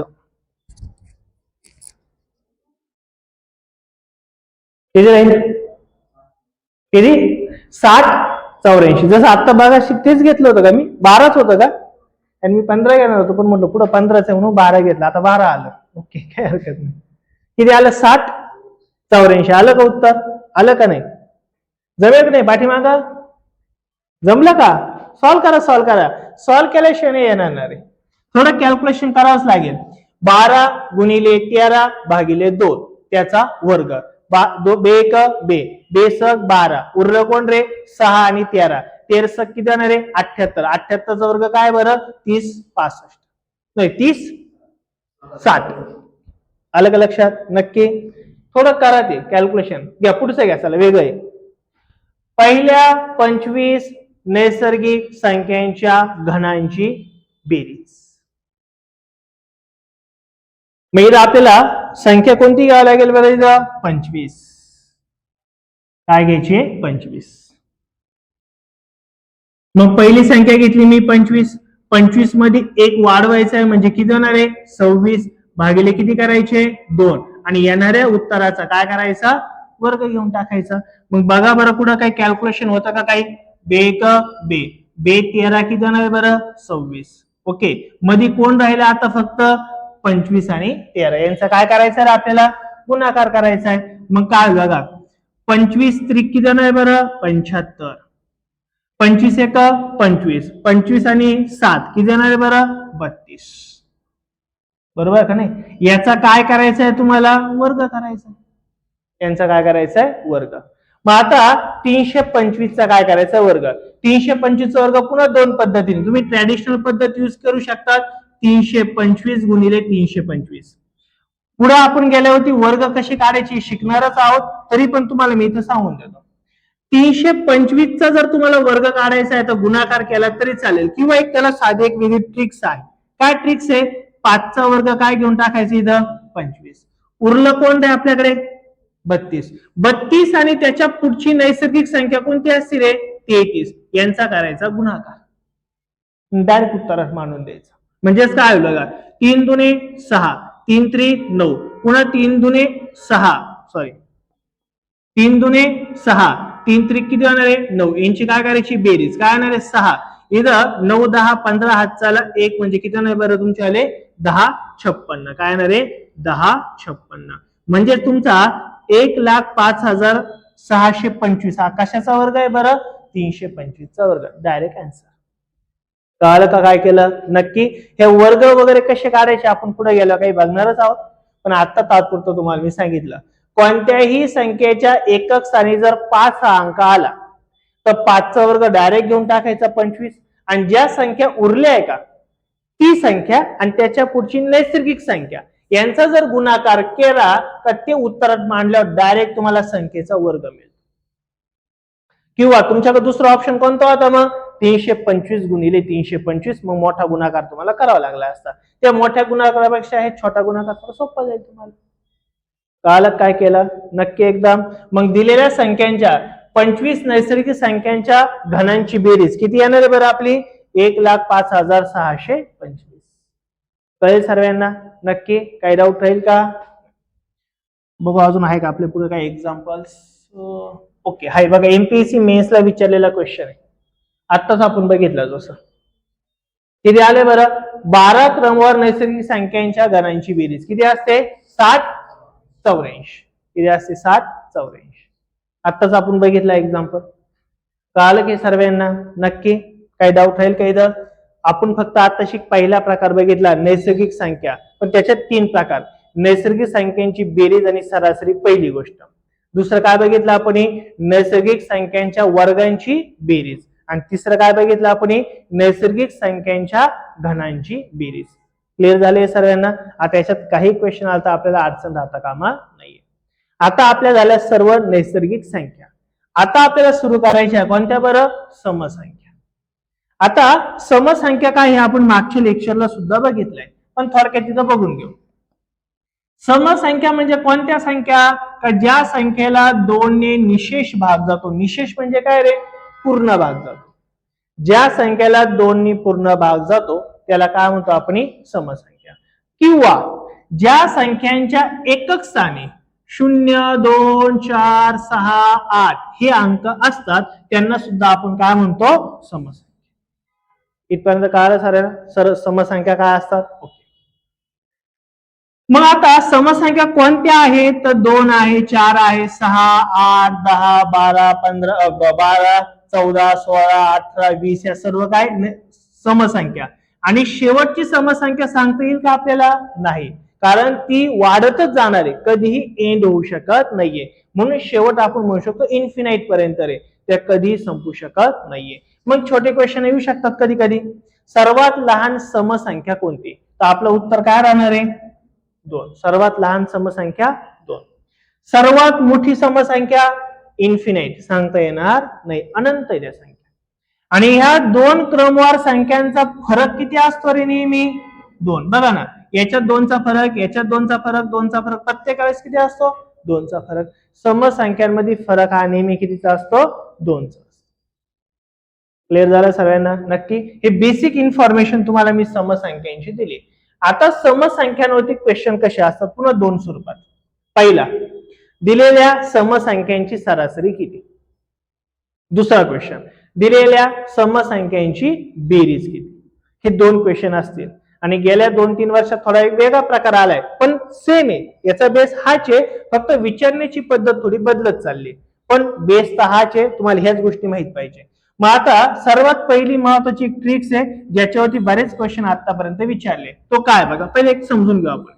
किती राहील? किती? 60, 84. जसं आता बघा तेच घेतलं होतं का मी? 12च होतं का? आणि मी 15 घेणार होतो, पण म्हटलं पुढे 15च आहे म्हणून 12 घेतला. आता 12 आलं. ओके, काय हरकत नाही. किती आलं? 60, 84 आलं का उत्तर? आलं का नाही? जमेल का नाही? पाठीमागा जमलं का? सॉल्व करा, सॉल्व करा. सॉल्व केल्याशिवाय नाही येणार रे, थोडं कॅल्क्युलेशन करावंच लागेल. 12 गुणिले 13 भागिले 2 त्याचा वर्ग, बे एक बे, बेसक 12, उरलं कोण रे? 6 आणि 13, 13 किती होणार आहे? 78. 78चा वर्ग काय बरं? 30, 65 नाही 30, 60. आलं का लक्षात? नक्की. थोडं करा ते कॅल्क्युलेशन. घ्या पुढचं घ्या, चला वेगळं आहे. पहिल्या 25 नैसर्गिक संख्यांच्या घनांची बेरीज. मग आपल्याला संख्या कोणती घ्यावी लागेल बरं? इथं 25. काय घ्यायची? 25. मग पहिली संख्या घेतली मी 25. 25 मध्ये एक वाढवायचा आहे म्हणजे किती होणार आहे? 26 भागिले किती करायचे? 2. आणि येणाऱ्या उत्तराचा काय करायचा वर्ग घेऊन टाकायचा. मग बघा बरं कुठं काही कॅल्क्युलेशन होतं का काही बेक बे बे 13 किती होणार बरं 26. ओके मध्ये कोण राहिला आता फक्त 25 आणि 13 यांचा काय करायचं आहे आपल्याला गुणाकार करायचा आहे. मग काय बघा 25 त्रिक किती होणार बरं 75. 25 एक 25 25 आणि 7 किती येणार बरं 32. बरोबर का नाही. याचा काय करायचं आहे तुम्हाला वर्ग करायचा. यांचा काय करायचा आहे वर्ग. मग आता 325 चा काय करायचा वर्ग. 325 चा वर्ग पुन्हा दोन पद्धतीने तुम्ही ट्रॅडिशनल पद्धत यूज करू शकता. 325 गुणिले 325. पुढे आपण गेल्या होती वर्ग कशी काढायची शिकणारच आहोत तरी पण तुम्हाला मी इथं सांगून देतो. 325 चा जर तुम्हाला वर्ग काढायचा आहे तर गुणाकार केला तरी चालेल किंवा एक त्याला साधी एक वेगळी ट्रिक्स आहे. काय ट्रिक्स आहे 5 चा वर्ग काय घेऊन टाकायचं इथं 25. उरलं कोण आहे आपल्याकडे 32. 32 आणि त्याच्या पुढची नैसर्गिक संख्या कोणती असते रे 33. यांचा करायचा गुणाकार डायरेक्ट उत्तरात मांडून द्यायचा. म्हणजेच काय होईल बघा 3 दुने 6 3 त्रिक 9 पुन्हा 3 दुने 6 सॉरी 3 दुने 6 3 त्रिक किती होणार आहे 9. यांची काय करायची बेरीज काय होणार आहे 6. इथं 9 10 15 हातचाला 1 म्हणजे किती होणार बरं तुमचे आले 10 56. काय होणार आहे 10 56. म्हणजे तुमचा 1,05,625 हा कशाचा वर्ग आहे बरं 325 चा वर्ग. Direct answer. कळलं का काय केलं नक्की. हे वर्ग वगैरे कसे काढायचे आपण पुढे गेलो काही बघणारच आहोत पण आता तात्पुरतं तुम्हाला मी सांगितलं. कोणत्याही संख्येच्या एकक स्थानी जर 5 हा अंक आला तर 5 चा वर्ग डायरेक्ट घेऊन टाकायचा 25 आणि ज्या संख्या उरल्या आहे का ती संख्या आणि त्याच्या पुढची नैसर्गिक संख्या यांचा जर गुणाकार केला तर ते उत्तरात मांडल्यावर डायरेक्ट तुम्हाला संख्येचा वर्ग मिळेल. किंवा तुमच्याकडे दुसरा ऑप्शन कोणता होता मग 325 गुणिले 325 मग मोठा गुणाकार तुम्हाला करावा लागला असता. त्या मोठ्या गुणाकारापेक्षा हे छोटा गुणाकार थोडा सोपा जाईल तुम्हाला. कळलं काय केलं नक्की एकदम. मग दिलेल्या संख्यांच्या 25 नैसर्गिक संख्यांच्या घनांची बेरीज किती येणार आहे बरं आपली 1,05,625. कळेल सर्वांना नक्की. काही डाऊट राहील का बघू अजून आहे का आपल्या पुढे काही एक्झाम्पल्स. ओके हाय बघा एमपीएससी मेन्सला विचारलेला क्वेश्चन आहे आत्ताच आपण बघितलं जसं किती आले बरं 12 क्रमवार नैसर्गिक संख्यांच्या घनांची बेरीज किती असते 784. किती असते 784. आत्ताच आपण बघितलं एक्झाम्पल. कळलं की सर्वांना नक्की. काही डाऊट राहील काही तर आपण फक्त आता शिक पहिला प्रकार बघितला नैसर्गिक संख्या पण त्याच्यात 3 प्रकार नैसर्गिक संख्यांची बेरीज आणि सरासरी पहिली गोष्ट. दुसरं काय बघितलं आपण नैसर्गिक संख्यांच्या वर्गांची बेरीज आणि तिसरं काय बघितलं आपण नैसर्गिक संख्यांच्या घनांची बेरीज. क्लिअर झाले सर्वांना. आता याच्यात काही क्वेश्चन आला तर आपल्याला अडचण राहता कामा नाहीये. आता आपल्या झाल्या सर्व नैसर्गिक संख्या. आता आपल्याला सुरू करायच्या कोणत्या बरं समसंख्या. आता समसंख्या काय हे आपण मागच्या लेक्चरला सुद्धा बघितलंय पण थोडक्यात तिथं बघून घेऊ. समसंख्या म्हणजे कोणत्या संख्या का ज्या संख्येला 2 ने निशेष भाग जातो. निशेष म्हणजे काय रे पूर्ण भाग जातो. ज्या संख्येला 2 ने पूर्ण भाग जातो त्याला काय म्हणतो आपण समसंख्या. किंवा ज्या संख्यांच्या एकक स्थानी 0 2 4 6 8 हे अंक असतात त्यांना सुद्धा आपण काय म्हणतो समसंख्या. इथपर्यंत कळलं सर समसंख्या काय असतात. ओके. मग आता समसंख्या कोणत्या आहेत तर 2 आहे 4 आहे 6 8 10 12 15 12 14 16 18 20 या सर्व काय समसंख्या. आणि शेवटची समसंख्या सांगता येईल का आपल्याला नाही कारण ती वाढतच जाणार आहे कधीही एंड होऊ शकत नाहीये. म्हणून शेवट आपण म्हणू शकतो इन्फिनाइट पर्यंत रे त्या कधीही संपू शकत नाहीये. मग छोटे क्वेश्चन येऊ शकतात कधी कधी. सर्वात लहान समसंख्या कोणती तर आपलं उत्तर काय राहणार आहे 2. सर्वात लहान समसंख्या 2. सर्वात मोठी समसंख्या इन्फिनाइट सांगता येणार नाही अनंत आहे त्या संख्या. आणि ह्या 2 क्रमवार संख्यांचा फरक किती असतो रे नेहमी 2. बघा ना याच्यात 2 चा फरक याच्यात 2 चा फरक 2 चा फरक प्रत्येक वेळेस किती असतो 2 चा फरक. समसंख्यांमध्ये फरक हा नेहमी कितीचा असतो 2 चा. क्लिअर झालं सर्वांना नक्की. हे बेसिक इन्फॉर्मेशन तुम्हाला मी समसंख्यांची दिली. आता समसंख्यांवरती क्वेश्चन कसे असतात पुन्हा 2 स्वरूपात. पहिला, दिलेल्या समसंख्यांची सरासरी किती. दुसरा क्वेश्चन, दिलेल्या समसंख्यांची बेरीज किती. हे 2 क्वेश्चन असतील आणि गेल्या 2-3 वर्षात थोडा एक वेगळा प्रकार आलाय, पण सेम आहे. याचा बेस हाच आहे, फक्त विचारण्याची पद्धत थोडी बदलत चालली, पण बेस तर हाच आहे. तुम्हाला ह्याच गोष्टी माहित पाहिजे. मग आता सर्वात पहिली महत्वाची एक ट्रिक्स आहे ज्याच्यावरती बरेच क्वेश्चन आतापर्यंत विचारले. तो काय बघा, पहिले एक समजून घेऊ आपण.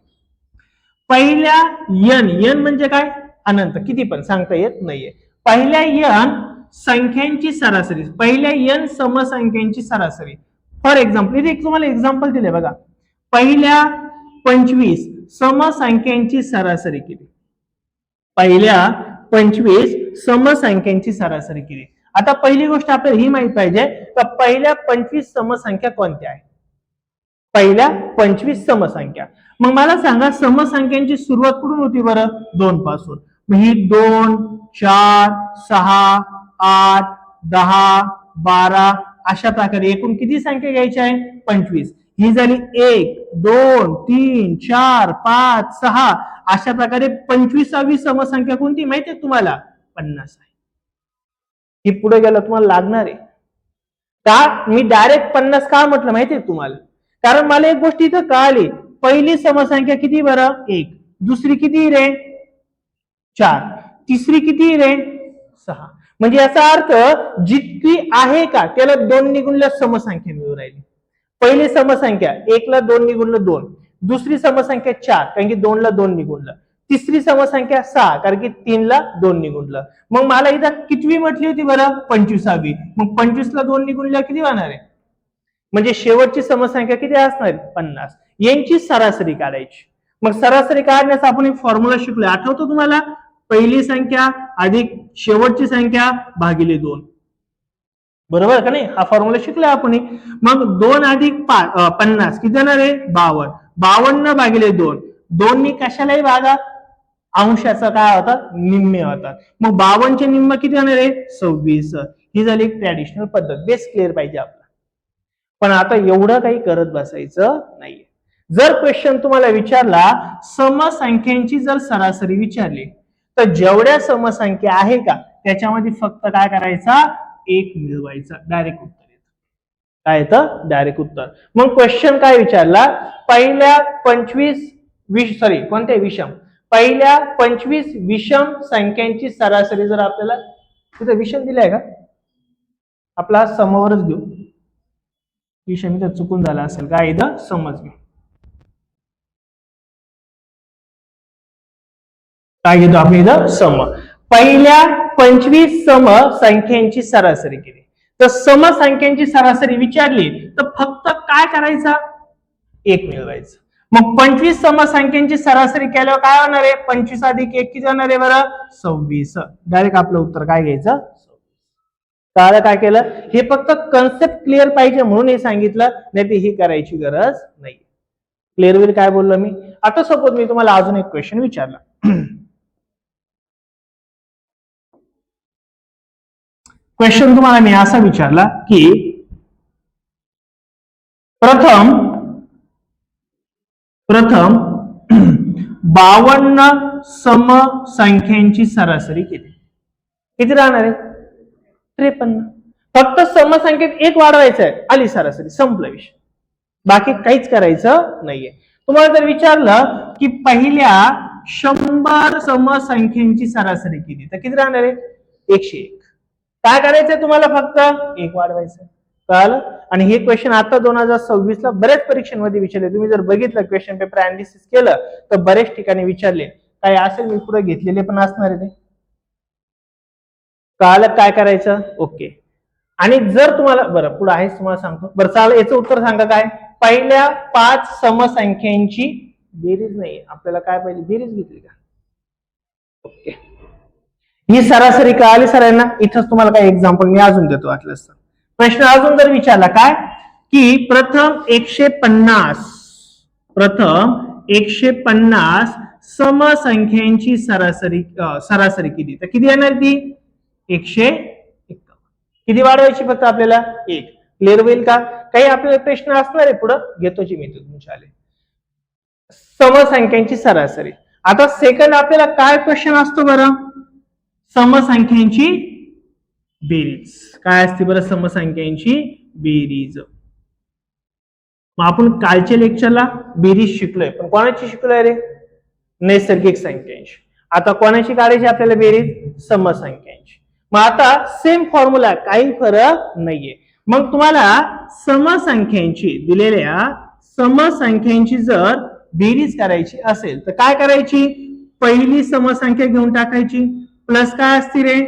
पहिल्या n म्हणजे काय, अनंत, किती पण सांगता येत नाहीये. पहिल्या n संख्यांची सरासरी, पहिल्या n समसंख्यांची सरासरी. फॉर एक्झाम्पल, इथे एक तुम्हाला एक्झाम्पल दिले बघा. पहिल्या 25 समसंख्यांची सरासरी किती. पहिल्या 25 समसंख्यांची सरासरी किती. आता पहिली गोष्ट आपल्याला ही माहित पाहिजे की पहिल्या 25 समसंख्या कोणत्या आहेत. पहिल्या 25 समसंख्या. मग मला सांगा समसंख्यांची सुरुवात कुठून होती बरं, 2 पासून. मग ही 2, 4, 6, 8, 10, 12 अशा प्रकारे एकूण किती संख्या घ्यायच्या आहे, 25. ही झाली 1, 2, 3, 4, 5, 6 अशा प्रकारे 25वी समसंख्या कोणती माहितीये तुम्हाला, 50 आहे. ही पुढे गेलं तुम्हाला लागणार आहे का. मी डायरेक्ट 50 का म्हटलं माहितीये तुम्हाला, कारण मला एक गोष्ट इथं कळाली. पहिली समसंख्या किती बरं, 1. दुसरी किती रे, 4. तिसरी किती रे, 6. म्हणजे याचा अर्थ जितकी आहे का त्याला 2 ने गुणल्या समसंख्या मिळू राहिली. पहिली समसंख्या 1 ला 2 ने गुणलं 2. दुसरी समसंख्या 4 कारण की 2 ला 2 ने गुणलं. तिसरी समसंख्या 6 कारण की 3 ला 2 ने गुणलं. मग मला इथं कितवी म्हटली होती बरं, 25वी. मग 25 ला 2 ने गुणल्या किती होणार आहे, म्हणजे शेवटची समसंख्या किती असणार, 50. यांची सरासरी काढायची. मग सरासरी काढण्याचा आपण एक फॉर्म्युला शिकलोय, आठवतो तुम्हाला, पहिली संख्या अधिक शेवटची संख्या भागिले 2. बरोबर का नाही, हा फॉर्म्युला शिकलोय आपण. मग 2 अधिक 50 किती येणार आहे, 52. 52 भागिले 2. 2 ने कशालाही भागा, अंशाचा काय होता, निम्मे होता. मग 52 चे निम्मे किती येणार आहे, 26. ही झाली एक ट्रॅडिशनल पद्धत. बेस क्लिअर पाहिजे आपला. पण आता एवढं काही करत बसायचं नाहीये. जर क्वेश्चन तुम्हाला विचारला समसंख्यांची जर सरासरी विचारली तर जेवढ्या समसंख्या आहे का त्याच्यामध्ये फक्त काय करायचा, 1 मिळवायचा. डायरेक्ट उत्तर येतं. काय येतं, डायरेक्ट उत्तर. मग क्वेश्चन काय विचारला, पहिल्या 25 कोणत्या विषम, पहिल्या 25 विषम संख्यांची सरासरी जर आपल्याला, तिथे विषम दिलाय का, आपला समवरच घेऊ. विषम इथं चुकून झाला असेल काय, इथं समज घेऊ. काय घेतो आपण इथं, सम. पहिल्या 25 सम संख्यांची सरासरी केली तर समसंख्यांची सरासरी विचारली तर फक्त काय करायचं, 1 मिळवायचं. मग 25 समसंख्यांची सरासरी केल्यावर काय होणार आहे, 25 अधिक 1 किती होणार आहे बरं, 26. डायरेक्ट आपलं उत्तर काय घ्यायचं, काय केलं, हे फक्त कन्सेप्ट क्लिअर पाहिजे म्हणून हे सांगितलं, नाही तर ही करायची गरज नाही. क्लिअर होईल काय बोललो मी. आता सपोज मी तुम्हाला अजून एक क्वेश्चन विचारला. क्वेश्चन तुम्हाला मी असा विचारला की प्रथम 52 समसंख्यांची सरासरी किती राहणार आहे, 53. फक्त समसंख्येत 1 वाढवायचं आहे, आली सरासरी, संपला विषय. बाकी काहीच करायचं नाहीये. तुम्हाला जर विचारलं की पहिल्या 100 समसंख्यांची सरासरी किती, तर किती राहणार आहे, 101. काय करायचंय तुम्हाला, फक्त 1 वाढवायचं. कळलं. आणि हे क्वेश्चन आता 2026 ला बऱ्याच परीक्षांमध्ये विचारले. तुम्ही जर बघितलं क्वेश्चन पेपर अनालिसिस केलं तर बरेच ठिकाणी विचारले. काय असेल मी पुढे घेतलेले पण असणार आहे ते. कळलं काय करायचं, ओके. आणि जर तुम्हाला बरं पुढे आहेच तुम्हाला सांगतो. बरं चालेल, याचं उत्तर सांगा काय, पहिल्या 5 समसंख्यांची बेरीज नाही, आपल्याला काय पाहिजे, बेरीज घेतली का, ओके. ही सरासरी कळाली सरांना. इथंच तुम्हाला काय एक्झाम्पल मी अजून देतो वाटलं असतं. प्रश्न अजून जर विचारला काय की प्रथम 150 समसंख्यांची सरासरी किती, तर किती येणार ती, 151. किती वाढवायची फक्त आपल्याला, 1. क्लिअर होईल का. काही आपल्याला प्रश्न असणार आहे पुढे, घेतोची मी तुमच्या आले. समसंख्यांची सरासरी आता सेकंड आपल्याला काय क्वेश्चन असतो बरं? समसंख्यांची बेरीज काय असते बरं? समसंख्यांची बेरीज. मग आपण कालच्या लेक्चरला बेरीज शिकलोय, पण कोणाची शिकलोय रे? नैसर्गिक संख्यांची. आता कोणाची काढायची आपल्याला बेरीज? समसंख्यांची. मग आता सेम फॉर्म्युला, काही फरक नाहीये. मग तुम्हाला समसंख्यांची, दिलेल्या समसंख्यांची जर बेरीज करायची असेल तर काय करायची? पहिली समसंख्या घेऊन टाकायची, प्लस काय असते रे?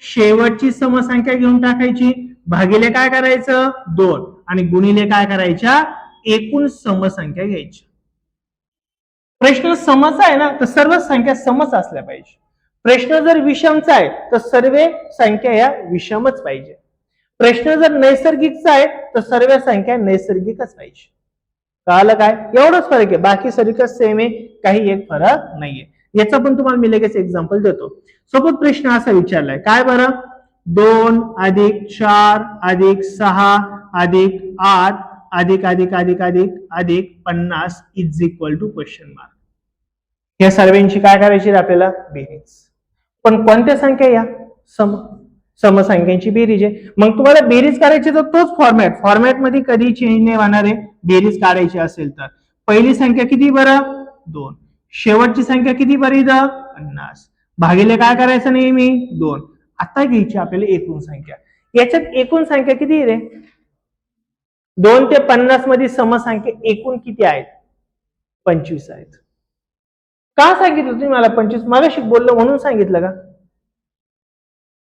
शेवटची समसंख्या घेऊन टाकायची, भागिले काय करायचं? 2, आणि गुणिले काय करायच्या? एकूण समसंख्या घ्यायची. प्रश्न समचा आहे ना, तर सर्व संख्या समच असल्या पाहिजे. प्रश्न जर विषमचा आहे तर सर्व संख्या या विषमच पाहिजे. प्रश्न जर नैसर्गिकचा आहे तर सर्व संख्या नैसर्गिकच पाहिजे. कळालं काय? एवढंच फरक आहे, बाकी सर्व सेम आहे, काही एक फरक नाहीये. याचा पण तुम्हाला मी लगेच एक्झाम्पल देतो. सपोज प्रश्न असा विचारलाय, काय बरं? 2 + 4 + 6 + 8 अधिक अधिक अधिक अधिक अधिक 50 is equal to question mark. या सर्वांची काय करायची आपल्याला? बेरीज. पण कोणत्या संख्या? या समसंख्यांची बेरीज आहे. मग तुम्हाला बेरीज करायची तर तोच फॉर्मॅट मध्ये कधी चेंज नाही होणार आहे. बेरीज काढायची असेल तर पहिली संख्या किती बरं? 2. शेवटची संख्या किती बरी? 50. भागिले काय करायचं? नेहमी 2. आता घ्यायची आपल्याला एकूण संख्या. याच्यात एकूण संख्या किती रे? 2 ते 50 मध्ये समसंख्या एकूण किती आहेत? 25 आहेत. का सांगितलं तुम्ही मला 25? मगाशी बोललो म्हणून सांगितलं का?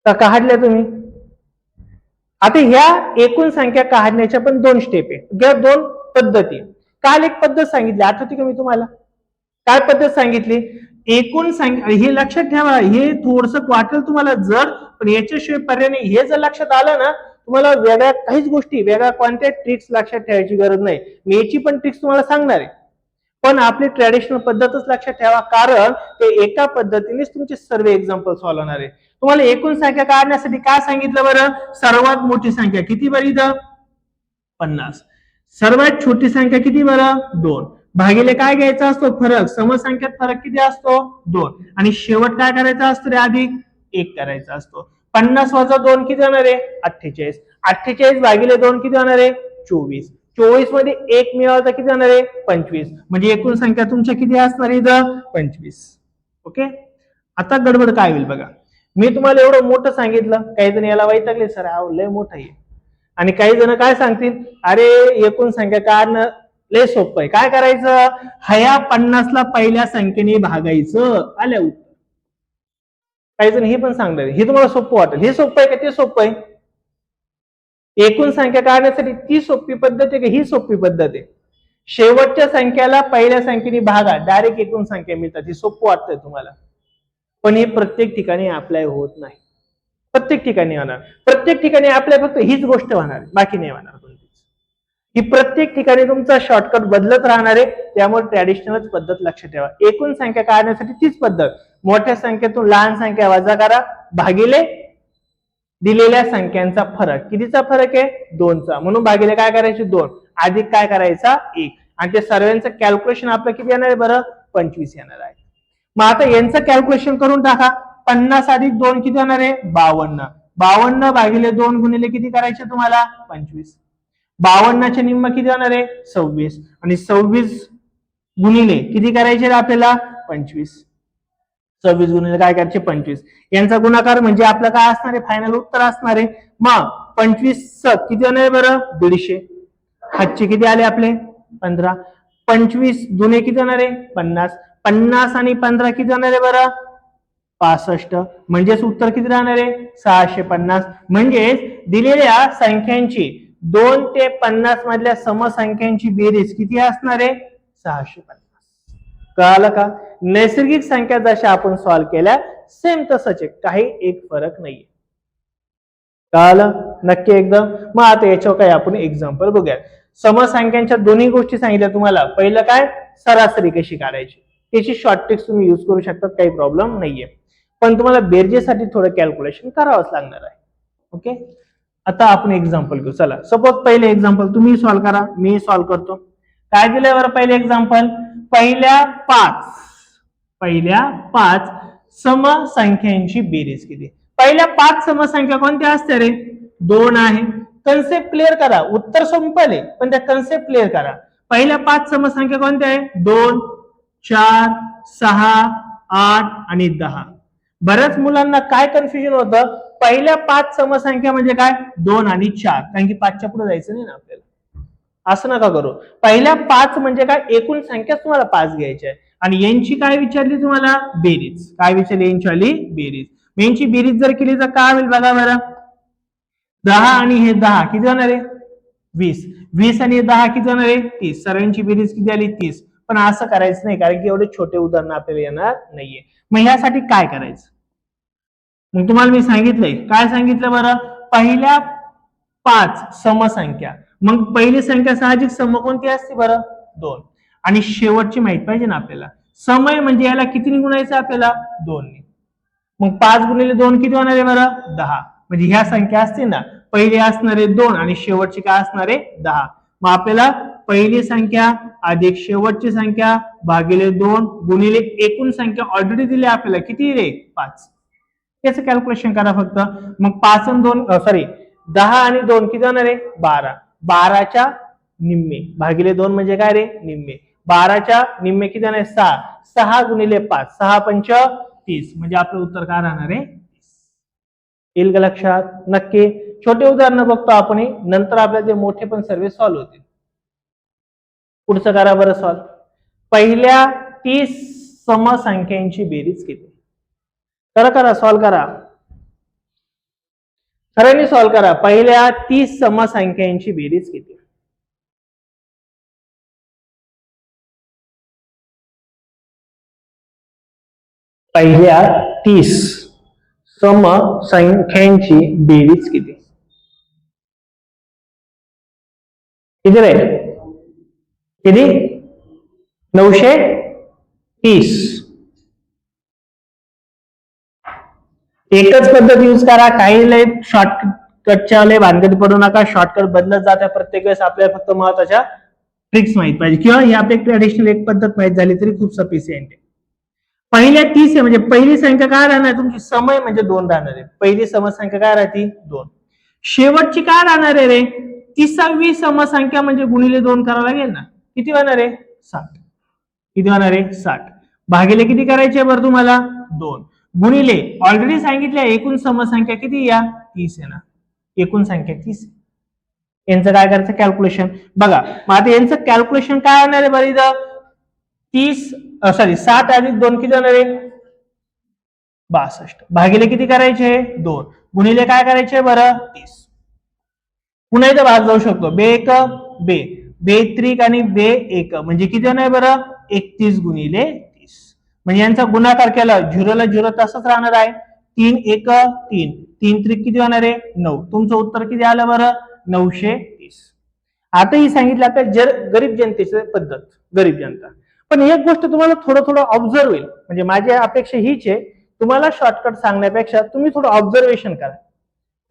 काढल्या तुम्ही? आता ह्या एकूण संख्या काढण्याच्या पण 2 स्टेप आहे, किंवा 2 पद्धती. काल एक पद्धत सांगितली, आठवते का मी तुम्हाला? काय पद्धत सांगितली? एकूण संख्या, हे लक्षात ठेवा, हे थोडंसं वाटेल तुम्हाला जर, पण याच्याशिवाय पर्याय नाही. हे जर लक्षात आलं ना, तुम्हाला वेगळ्या काहीच गोष्टी, वेगळ्या कोणत्या ट्रिक्स लक्षात ठेवायची गरज नाही. मी याची पण ट्रिक्स तुम्हाला सांगणार आहे, पण आपली ट्रॅडिशनल पद्धतच लक्षात ठेवा, कारण ते एका पद्धतीनेच तुमचे सर्व एक्झाम्पल सॉल्व्ह होणार आहे. तुम्हाला एकूण संख्या काढण्यासाठी काय सांगितलं बरं? सर्वात मोठी संख्या किती बरी? 50. सर्वात छोटी संख्या किती बरं? 2. भागिले काय घ्यायचा असतो? फरक. समसंख्यात फरक किती असतो? 2. आणि शेवट काय करायचा असतो रे? अधिक 1 करायचा असतो. 50 - 2 किती होणार आहे? 48. 48 भागिले 2 किती होणार आहे? 24. 24 मध्ये 1 मिळवता किती होणार आहे? 25. म्हणजे एकूण संख्या तुमच्या किती असणार आहे? 25. ओके. आता गडबड काय होईल बघा. मी तुम्हाला एवढं मोठं सांगितलं, काही जण याला वैतागले, सर लय मोठं आहे. आणि काही जण काय सांगतील, अरे एकूण संख्या काढणं लय सोपं आहे. काय करायचं? ह्या 50 ला पहिल्या संख्येने भागायचं, आल्या उत्तर. काही जण हे पण सांगणार, हे तुम्हाला सोपं वाटेल. हे सोपं आहे का ते सोपं आहे? एकूण संख्या काढण्यासाठी ती सोपी पद्धत आहे का ही सोपी पद्धत आहे? शेवटच्या संख्याला पहिल्या संख्येने भागा, डायरेक्ट एकूण संख्या मिळतात. ही सोपं वाटतंय तुम्हाला, पण हे प्रत्येक ठिकाणी अप्लाय होत नाही. प्रत्येक ठिकाणी होणार, प्रत्येक ठिकाणी अप्लाय फक्त हीच गोष्ट होणार, बाकी नाही होणार कोणतीच. ही प्रत्येक ठिकाणी तुमचा शॉर्टकट बदलत राहणार आहे. त्यामुळे ट्रॅडिशनल पद्धत लक्षात ठेवा. एकूण संख्या काढण्यासाठी तीच पद्धत. मोठ्या संख्येतून लहान संख्या वजा करा, भागिले दिलेल्या संख्यांचा फरक. कितीचा फरक आहे? 2चा. म्हणून भागिले काय करायचे? 2. अधिक काय करायचा? 1. आणि ते सर्वांचं कॅल्क्युलेशन आपलं किती येणार आहे बरं? 25 येणार आहे. मग आता यांचं कॅल्क्युलेशन करून टाका. 50 + 2 किती होणार आहे? 52. 52 भागिले 2 गुणिले किती करायचे तुम्हाला? 25. 52चे निम्म किती होणार आहे? 26. आणि 26 गुणिले किती करायचे आपल्याला? 25. 26 गुणिले काय करायचे? 25. यांचा गुणाकार म्हणजे आपलं काय असणार आहे? फायनल उत्तर असणार आहे. मग 25 किती होणार आहे बरं? 150. हातचे किती आले आपले? 15. 25 दुने किती होणार आहे? 50. 50 आणि 15 किती होणार आहे बरं? 65. म्हणजेच उत्तर किती राहणार आहे? 650. म्हणजेच दिलेल्या संख्यांची 2 ते 50 मधल्या समसंख्यांची बेरीज किती असणार आहे? 650. कळालं का? नैसर्गिक संख्या जशा आपण सॉल्व्ह केल्या सेम तसंच आहे, काही एक फरक नाहीये. कळालं नक्की एकदम? मग आता याच्यावर काय आपण एक्झाम्पल बघूया. समसंख्यांच्या दोन्ही गोष्टी सांगितल्या तुम्हाला. पहिलं काय? सरासरी कशी काढायची, त्याची शॉर्ट ट्रिक्स तुम्ही यूज करू शकता, काही प्रॉब्लेम नाहीये. पण तुम्हाला बेरजेसाठी थोडं कॅल्क्युलेशन करावंच लागणार आहे. ओके. आता आपण एक्झाम्पल घेऊ. चला, सपोज पहिले एक्झाम्पल तुम्ही सॉल्व्ह करा, मी सॉल्व्ह करतो. काय दिलंय बरं? पहिले एक्झाम्पल, पहिल्या 5 पहिल्या 5 समसंख्यांची बेरीज किती? पहिल्या 5 समसंख्या कोणत्या असते रे? 2 आहे. कन्सेप्ट क्लिअर करा. उत्तर संपल आहे पण त्या कन्सेप्ट क्लिअर करा. पहिल्या 5 समसंख्या कोणत्या आहे? 2, 4, 6, 8 आणि 10. बऱ्याच मुलांना काय कन्फ्युजन होतं, पहिल्या 5 समसंख्या म्हणजे काय? 2 आणि 4, कारण की 5च्या पुढे जायचं नाही ना आपल्याला. असं नका करू. पहिल्या 5 म्हणजे काय? एकूण संख्या तुम्हाला 5 घ्यायची आहे आणि यांची काय विचारली तुम्हाला? बेरीज. काय विचारली? यांची वाली बेरीज. यांची बेरीज जर केली तर काय होईल बघा बरं. 10 आणि हे 10 किती होणार आहे? 20. 20 आणि 10 किती होणार आहे? 30. सर्वांची बेरीज किती आली? 30. पण असं करायचं नाही कारण की एवढे छोटे उदाहरण आपल्याला येणार नाहीये. मग ह्यासाठी काय करायचं? मग तुम्हाला मी सांगितलंय. काय सांगितलं बरं? पहिल्या 5 समसंख्या. मग पहिली संख्या साहजिक सम कोणती असते बरं? 2. आणि शेवटची माहित पाहिजे ना आपल्याला. समय म्हणजे याला किती गुणायचं आपल्याला? 2 ने. मग 5 गुणिले 2 किती होणार आहे बरं? 10. म्हणजे ह्या संख्या असतील ना, पहिली असणारे 2 आणि शेवटची काय असणारे? 10. मग आपल्याला पहिली संख्या अधिक शेवटची संख्या भागिले 2 गुणिले एकूण संख्या ऑलरेडी दिली आपल्याला किती रे? 5. याचं कॅल्क्युलेशन करा फक्त. मग 5 आणि 2 सॉरी 10 आणि 2 किती होणार आहे? 12. 12च्या निम्मे भागिले 2 म्हणजे काय रे? निम्मे. 12च्या निम्मे किती होणार आहे? 6. 6 गुणिले 5 6 पंच 30. म्हणजे आपलं उत्तर काय राहणार आहे? येईल का लक्षात? नक्की. छोटे उदाहरण बघतो आपण, नंतर आपल्याला ते मोठे पण सर्वे सॉल्व्ह होतील. पुढचं करा बरं सॉल्व्ह. पहिल्या 30 समसंख्यांची बेरीज किती? करा सॉल्व्ह करा. सर्वांनी सॉल्व्ह करा. पहिल्या 30 समसंख्यांची बेरीज किती? पहिल्या 30 समसंख्यांची बेरीज किती? किती रे? किती? 930. एकच पद्धत यूज करा. काही लय शॉर्टकटच्या लय भानगडी पडू नका. शॉर्टकट बदलत जात्या प्रत्येक वेळेस. आपल्याला फक्त महत्वाच्या ट्रिक्स माहित पाहिजे किंवा यापैकी ऍडिशनल एक पद्धत माहित झाली तरी खूप सफिशियंट आहे. पहिल्या 30 म्हणजे पहिली संख्या काय राहणार? तुमची समय म्हणजे 2 राहणार आहे. पहिली समसंख्या काय राहते? 2. शेवटची काय राहणार आहे रे? 30वी समसंख्या म्हणजे गुणिले 2 करावं लागेल ना. किती होणार आहे? 60. किती होणार आहे? 60. भागिले किती करायचे बरं तुम्हाला? 2. गुणिले ऑलरेडी सांगितलं एकूण समसंख्या किती या? 30 आहे ना. एकूण संख्या 30. यांचं काय करायचं? कॅल्क्युलेशन बघा. मग आता यांचं कॅल्क्युलेशन काय होणार आहे बरं इथं? 60 अधिक 2 किती होणार आहे? 62. भागिले किती करायचे? 2. गुणिले काय करायचे बरं? 30. पुन्हा इथं भाग जाऊ शकतो. बे एक बे बे त्रिक आणि बे एक म्हणजे किती होणार बरं? 31 गुणिले 30. म्हणजे यांचा गुणाकार केला 0ला 0 तसंच राहणार आहे. 3 एक 3. 3 त्रिक किती होणार आहे? 9. तुमचं उत्तर किती आलं बरं? 930. आता ही सांगितलं आपल्या गरीब जनतेची पद्धत. गरीब जनता. पण एक गोष्ट तुम्हाला थोडं ऑब्झर्व होईल. म्हणजे माझी अपेक्षा हीच आहे, तुम्हाला शॉर्टकट सांगण्यापेक्षा तुम्ही थोडं ऑब्झर्वेशन करा.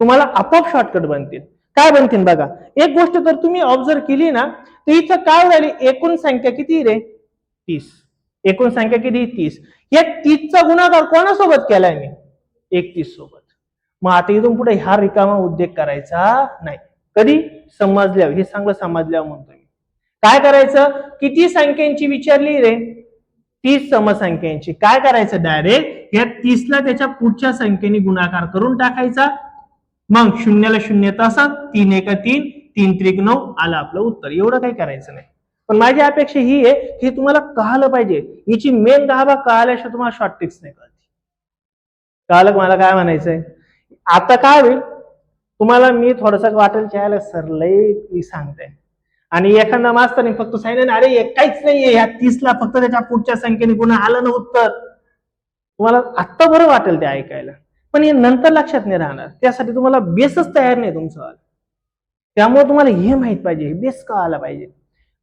तुम्हाला आपोआप शॉर्टकट बनतील. काय बनतील बघा. एक गोष्ट जर तुम्ही ऑब्झर्व केली ना, तर इथं काय झाली? एकूण संख्या किती रे? 30. एकूण संख्या किती? 30. या 30चा गुणाकार कोणासोबत केलाय मी? 31 सोबत. मग आता इथून पुढे ह्या रिकामा उद्योग करायचा नाही. कधी? समजल्यावर. हे चांगलं समजल्यावर म्हणतो मी. काय करायचं? किती संख्यांची विचारली रे? 30 समसंख्यांची. काय करायचं? डायरेक्ट या 30ला त्याच्या पुढच्या संख्येने गुणाकार करून टाकायचा. मग 0ला 0 तसंच 3 एक 3 3 त्रिक 9 आलं आपलं उत्तर. एवढं काही करायचं नाही. पण माझी अपेक्षा ही आहे की तुम्हाला कळालं पाहिजे. याची मेन 10 भाग कळाल्याशिवाय तुम्हाला शॉर्ट ट्रिक्स नाही कळत. कळालं? मला काय म्हणायचंय आता काय होईल? तुम्हाला मी थोडंसं वाटेल चायला सर लय सांगताय आणि एखादा मास्तरने फक्त सांगितलं अरे काहीच नाहीये ह्या 30ला फक्त त्याच्या पुढच्या संख्येने गुन्हा आलं ना उत्तर. तुम्हाला आत्ता बरं वाटेल ते ऐकायला, पण हे नंतर लक्षात नाही राहणार. त्यासाठी तुम्हाला बेसच तयार नाही तुमचा. त्यामुळे तुम्हाला हे माहित पाहिजे, बेस का आला पाहिजे.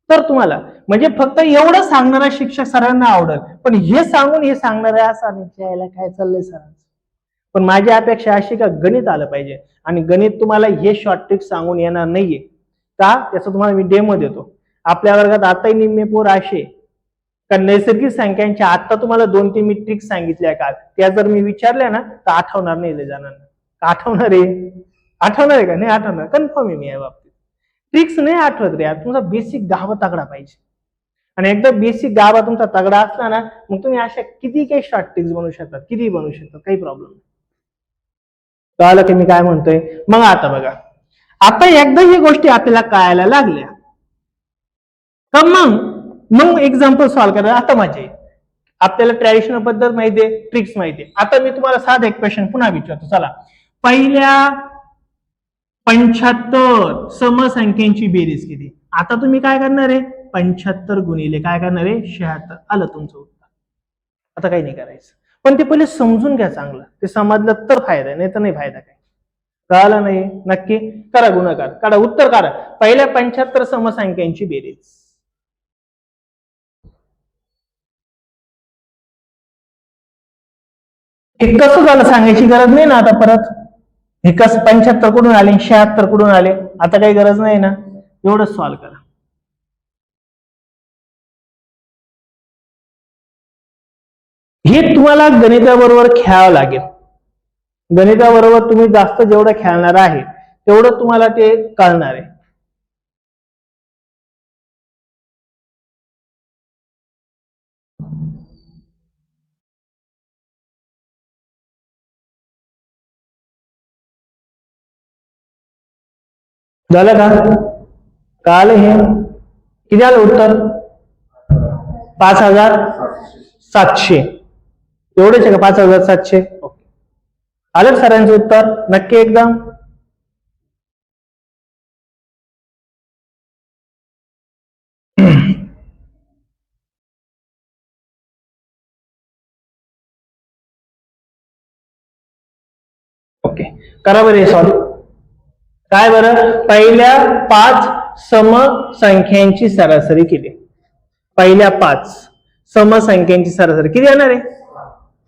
तर तुम्हाला म्हणजे फक्त एवढं सांगणारा शिक्षक सरांना आवडेल, पण हे सांगून हे सांगणाऱ्या असं काय चाललंय सरांचं. पण माझी अपेक्षा अशी का गणित आलं पाहिजे आणि गणित तुम्हाला हे शॉर्ट ट्रिक सांगून येणार नाहीये का? त्याचं तुम्हाला मी डेमो देतो. आपल्या वर्गात आताही निम्मे पोर असे कारण नैसर्गिक संख्यांच्या आता तुम्हाला 2-3 मी ट्रिक्स सांगितल्या का, त्या जर मी विचारल्या ना तर आठवणार नाही जाणार. आठवणार आहे का? नाही आठवणार. कन्फर्म आहे मी या बाबतीत. ट्रिक्स नाही आठवत रे, तुमचा बेसिक गाभा तगडा पाहिजे. आणि एकदा बेसिक गाभा तुमचा तगडा असला ना, मग तुम्ही अशा किती काही शॉर्ट ट्रिक्स बनवू शकतात, किती बनवू शकतात, काही प्रॉब्लेम नाही. कळलं की मी काय म्हणतोय? मग आता बघा, आता एकदा ही गोष्टी आपल्याला कळायला लागल्या का मग एक्झाम्पल सॉल्व्ह करायला आता मजा येईल. आपल्याला ट्रॅडिशनल पद्धत माहिती आहे, ट्रिक्स माहिती आहे. आता मी तुम्हाला साधा एक क्वेश्चन पुन्हा विचारतो. चला, पहिल्या 75 समसंख्यांची बेरीज किती? आता तुम्ही काय करणार आहे? 75 गुणिले काय करणार आहे? 76. आलं तुमचं उत्तर. आता काही नाही करायचं, पण ते पहिले समजून घ्या चांगलं. ते समजलं तर फायदा आहे, नाही तर नाही फायदा. काय कळालं नाही? नक्की करा गुणाकार, काढा उत्तर काढा. पहिल्या 75 समसंख्यांची बेरीज. हे कसं झालं सांगायची गरज नाही ना आता परत. हे कसं 75 कुठून आले, 76 कुठून आले, आता काही गरज नाही ना. एवढंच सॉल्व्ह करा. हे तुम्हाला गणिताबरोबर खेळावं लागेल. गणिताबरोबर तुम्ही जास्त जेवढं खेळणार आहे तेवढं तुम्हाला ते कळणार आहे. झालं का? कळालं? हे किती आलं उत्तर? 5700. एवढेच आहे का? 5700. ओके, आलं सरांचं उत्तर नक्की एकदम? ओके, करा बरं सॉल्व. काय बरं? पहिल्या 5 समसंख्यांची सरासरी केली. पहिल्या 5 समसंख्यांची सरासरी किती येणार आहे?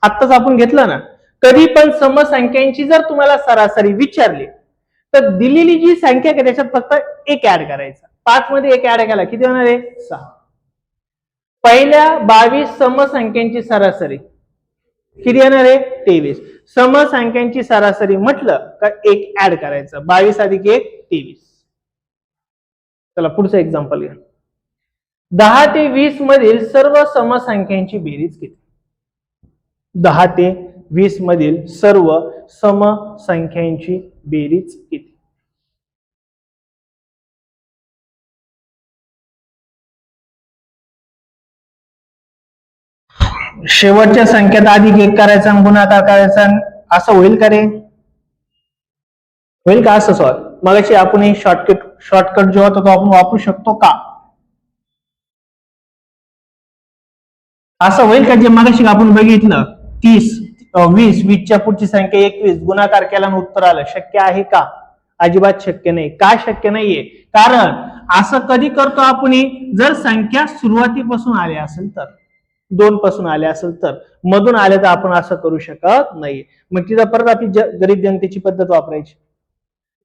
आत्ताच आपण घेतलं ना. कधी पण समसंख्यांची जर तुम्हाला सरासरी विचारली तर दिलेली जी संख्या आहे त्याच्यात फक्त एक ऍड करायचा. 5 मध्ये एक ऍड केला किती होणार आहे? 6. पहिल्या 22 समसंख्यांची सरासरी किती येणार आहे? 23. समसंख्यांची सरासरी म्हटलं का एक ऍड करायचं. 22 अधिक 1 23. चला पुढचं एक्झाम्पल घ्या. 10 ते 20 मधील सर्व समसंख्यांची बेरीज किती? 10 ते 20 मधील सर्व समसंख्यांची बेरीज किती? शेवटच्या संख्येत अधिक 1 करायचा, गुणाकार करायचा, असं होईल का रे? होईल का असं सॉल्व? मगाशी आपण हे शॉर्टकट जो होता तो आपण वापरू शकतो का? असं होईल का जे मगाशी आपण बघितलं 30 20 20च्या पुढची संख्या 21 गुणाकार केला आणि उत्तर आलं? शक्य आहे का? अजिबात शक्य नाही. का शक्य नाहीये? कारण असं कधी करतो आपण जर संख्या सुरुवातीपासून आल्या असेल तर, 2 पासून आल्या असेल तर, मधून आले तर आपण असं करू शकत नाही. मग तिथं परत आपली गरीब जनतेची पद्धत वापरायची.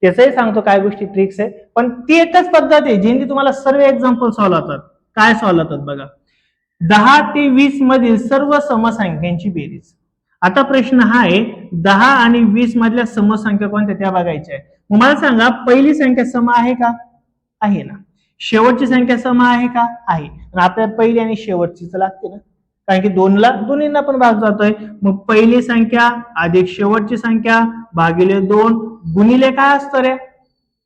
त्याचंही सांगतो काय गोष्टी ट्रिक्स आहे, पण ती एकच पद्धत आहे ज्यांनी तुम्हाला सर्व एक्झाम्पल सॉल्व्ह होतात. काय सॉल्व्ह होतात बघा. 10 ते 20 मधील सर्व समसंख्यांची बेरीज. आता प्रश्न हा आहे 10 आणि 20 मधल्या समसंख्या कोणत्या त्या बघायच्या आहे. मला सांगा पहिली संख्या सम आहे का? आहे ना. शेवटची संख्या सम आहे का? आहे. आपल्याला पहिली आणि शेवटचीच लागते ना, कारण की दोन्हींना पण भाग जातोय. मग पहिली संख्या अधिक शेवटची संख्या भागिले 2 गुणिले काय असतं रे?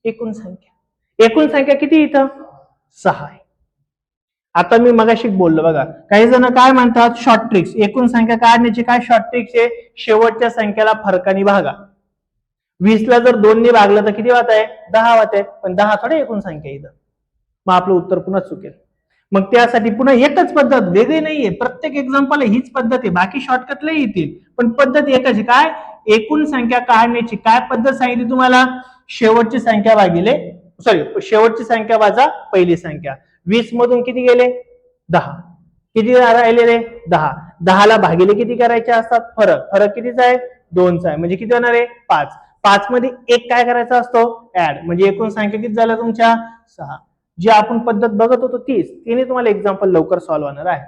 एकूण संख्या. एकूण संख्या किती इथं? 6 आहे. आता मी मगाशी बोललो बघा, काही जण काय म्हणतात शॉर्ट ट्रिक्स. एकूण संख्या काढण्याची काय शॉर्ट ट्रिक्स आहे? शेवटच्या संख्याला फरकाने भागा. 20 ला जर 2 ने भागलं तर किती वाट आहे? 10 वाट आहे. पण 10 थोडे एकूण संख्या इथं. मग आपलं उत्तर पुन्हा चुकेल. मग त्यासाठी पुन्हा एकच पद्धत, वेगळी नाहीये. प्रत्येक एक्झाम्पल हीच पद्धत आहे. बाकी शॉर्टकट लई येतील, पण पद्धत एकच आहे. काय? एकूण संख्या काढण्याची काय पद्धत सांगितली तुम्हाला? शेवटची संख्या भागिले शेवटची संख्या वाजा पहिली संख्या. 20 मधून किती गेले? 10. किती राहिले रे? 10. 10 ला भागिले किती करायचे असतात? फरक कितीचा आहे? 2चा आहे. म्हणजे किती होणार आहे? 5. 5 मध्ये एक काय करायचा असतो? ऍड. म्हणजे एकूण संख्या किती झाल्या तुमच्या? 6. जी आपण पद्धत बघत होतो तीच. तिने तुम्हाला एक्झाम्पल लवकर सॉल्व्ह होणार आहे.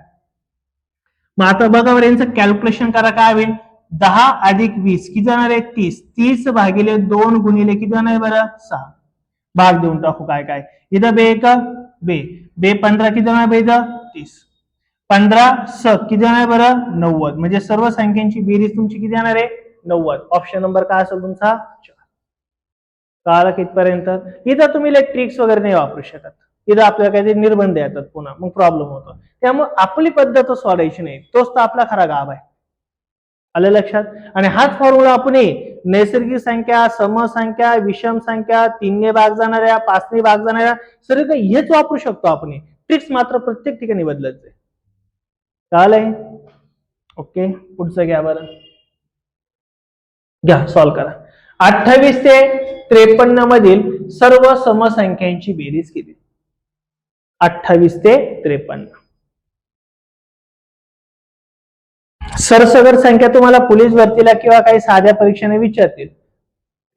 मग आता बघा बरं यांचं कॅल्क्युलेशन करा, काय होईल? 10 अधिक 20 किती जाणार आहे? 30. 30 भागिले 2 गुणिले किती जाणार आहे बरं? 6. भाग देऊन टाकू काय काय. इथं बे एक बे बे 15 किती जाणार बे इथं? 30. 15 किती जाणार बरं? 90. म्हणजे सर्व संख्यांची बेरीज तुमची किती जाणार आहे? 90. ऑप्शन नंबर काय असेल तुमचा? 4. कळालं कितपर्यंत? इथं तुम्ही ट्रिक्स वगैरे नाही वापरू शकत. इथं आपल्याला काहीतरी निर्बंध येतात, पुन्हा मग प्रॉब्लेम होतो. त्यामुळे आपली पद्धत सोडायची नाही, तोच तर आपला खरा गाभ आहे. आलं लक्षात? आणि हाच फॉर्म्युला आपण नैसर्गिक संख्या, समसंख्या, विषम संख्या, 3ने भाग जाणाऱ्या, 5ने भाग जाणाऱ्या, सर्व हेच वापरू शकतो आपण. ट्रिक्स मात्र प्रत्येक ठिकाणी बदलत जाईल. कळालंय? ओके, पुढचं घ्या बरं. घ्या, सॉल्व करा. 28 ते 53 मधील सर्व समसंख्यांची बेरीज किती? 28 ते 53. सरसगट संख्या तुम्हाला पोलीस भरतीला किंवा काही साध्या परीक्षेने विचारतील,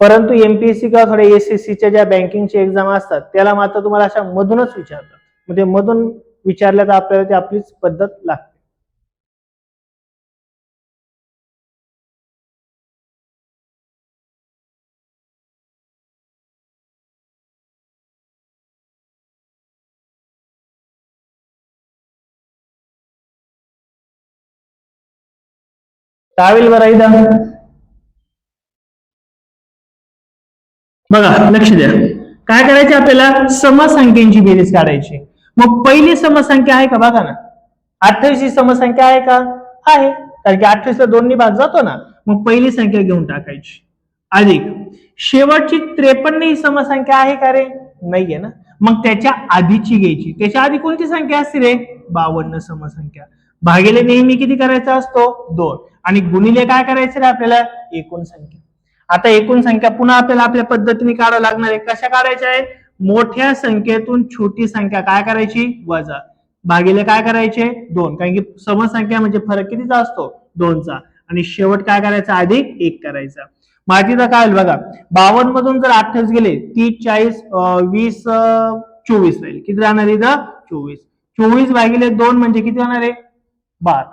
परंतु एमपीएससी किंवा थोड्या एसएससीच्या ज्या बँकिंगची एक्झाम असतात त्याला मात्र तुम्हाला अशा मधूनच विचारतात. म्हणजे मधून विचारल्या तर आपल्याला ती आपलीच पद्धत लागते. काय होईल बरं इथं? बघा, लक्ष द्या. काय करायचे आपल्याला? समसंख्यांची बेरीज काढायची. मग पहिली समसंख्या आहे का? बघा ना, 28 ही समसंख्या आहे का? आहे, कारण की 28 ला 2 ने भाग जातो ना. मग पहिली संख्या घेऊन टाकायची, अधिक शेवटची 53 ही समसंख्या आहे का रे? नाहीये ना. मग त्याच्या आधीची घ्यायची. त्याच्या आधी कोणती संख्या असते रे? 52 समसंख्या. भागिले नेहमी किती करायचा असतो? 2. आणि गुणिले काय करायचं रे आपल्याला? एकूण संख्या. आता एकूण संख्या पुन्हा आपल्याला आपल्या पद्धतीने काढावं लागणार आहे. कशा काढायच्या आहे? मोठ्या संख्येतून छोटी संख्या काय करायची? वजा. भागिले काय करायचे? 2. कारण की समसंख्या म्हणजे फरक कितीचा असतो? 2चा. आणि शेवट काय करायचा? अधिक 1 करायचा. माहितीचा काय होईल बघा, 52 मधून जर 28 गेले, 30, 40, 20, 24 राहील. किती राहणार इथं? 24. 24 भागिले 2 म्हणजे किती होणार आहे? 12.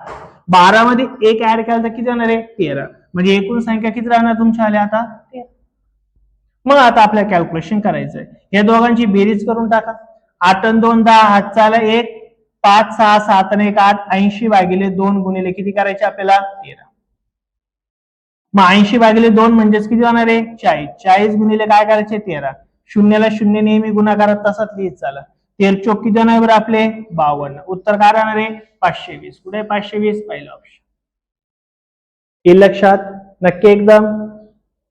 12 मध्ये 1 ऍड केला तर किती होणार आहे? 13. म्हणजे एकूण संख्या किती राहणार तुमच्या आल्या आता? 13. मग आता आपल्याला कॅल्क्युलेशन करायचंय. या दोघांची बेरीज करून टाका. 8 आणि 2 10, हातचा 1, 5 6 7 आणि 1 8, 80 भागिले 2 गुणिले किती करायचे आपल्याला? 13. मग 80 भागिले 2 म्हणजेच किती होणार आहे? 40. 40 गुणिले काय करायचे? 13. शून्याला शून्य नेहमी गुणाकारात तसाच लिहित चाला. 13 चोक किती होणार बरं आपले? 52. उत्तर काय राहणार आहे? 520. कुठे 520? पहिलं ऑप्शन. हे लक्षात? नक्की एकदम?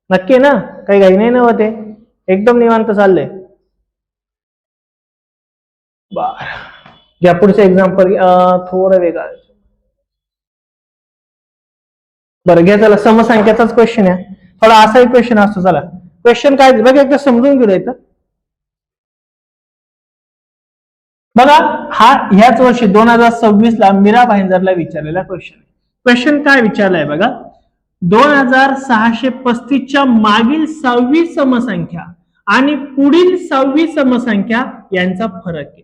नक्की ना? काही घाई नाही ना होते? एकदम निवांत चाललंय. बर, घ्या पुढचं एक्झाम्पल. थोडं वेगळं. बरं घ्या, चला समसंख्याचाच क्वेश्चन आहे. थोडा असाही क्वेश्चन असतो. चला क्वेश्चन काय बघा, एकदा समजून घेऊ इथं. बघा, हा ह्याच वर्षी 2026 ला मीरा भाईंदरला विचारलेला क्वेश्चन आहे. क्वेश्चन काय विचारलाय बघा, 2635 च्या मागील 6वी समसंख्या आणि पुढील 6वी समसंख्या यांचा फरक आहे.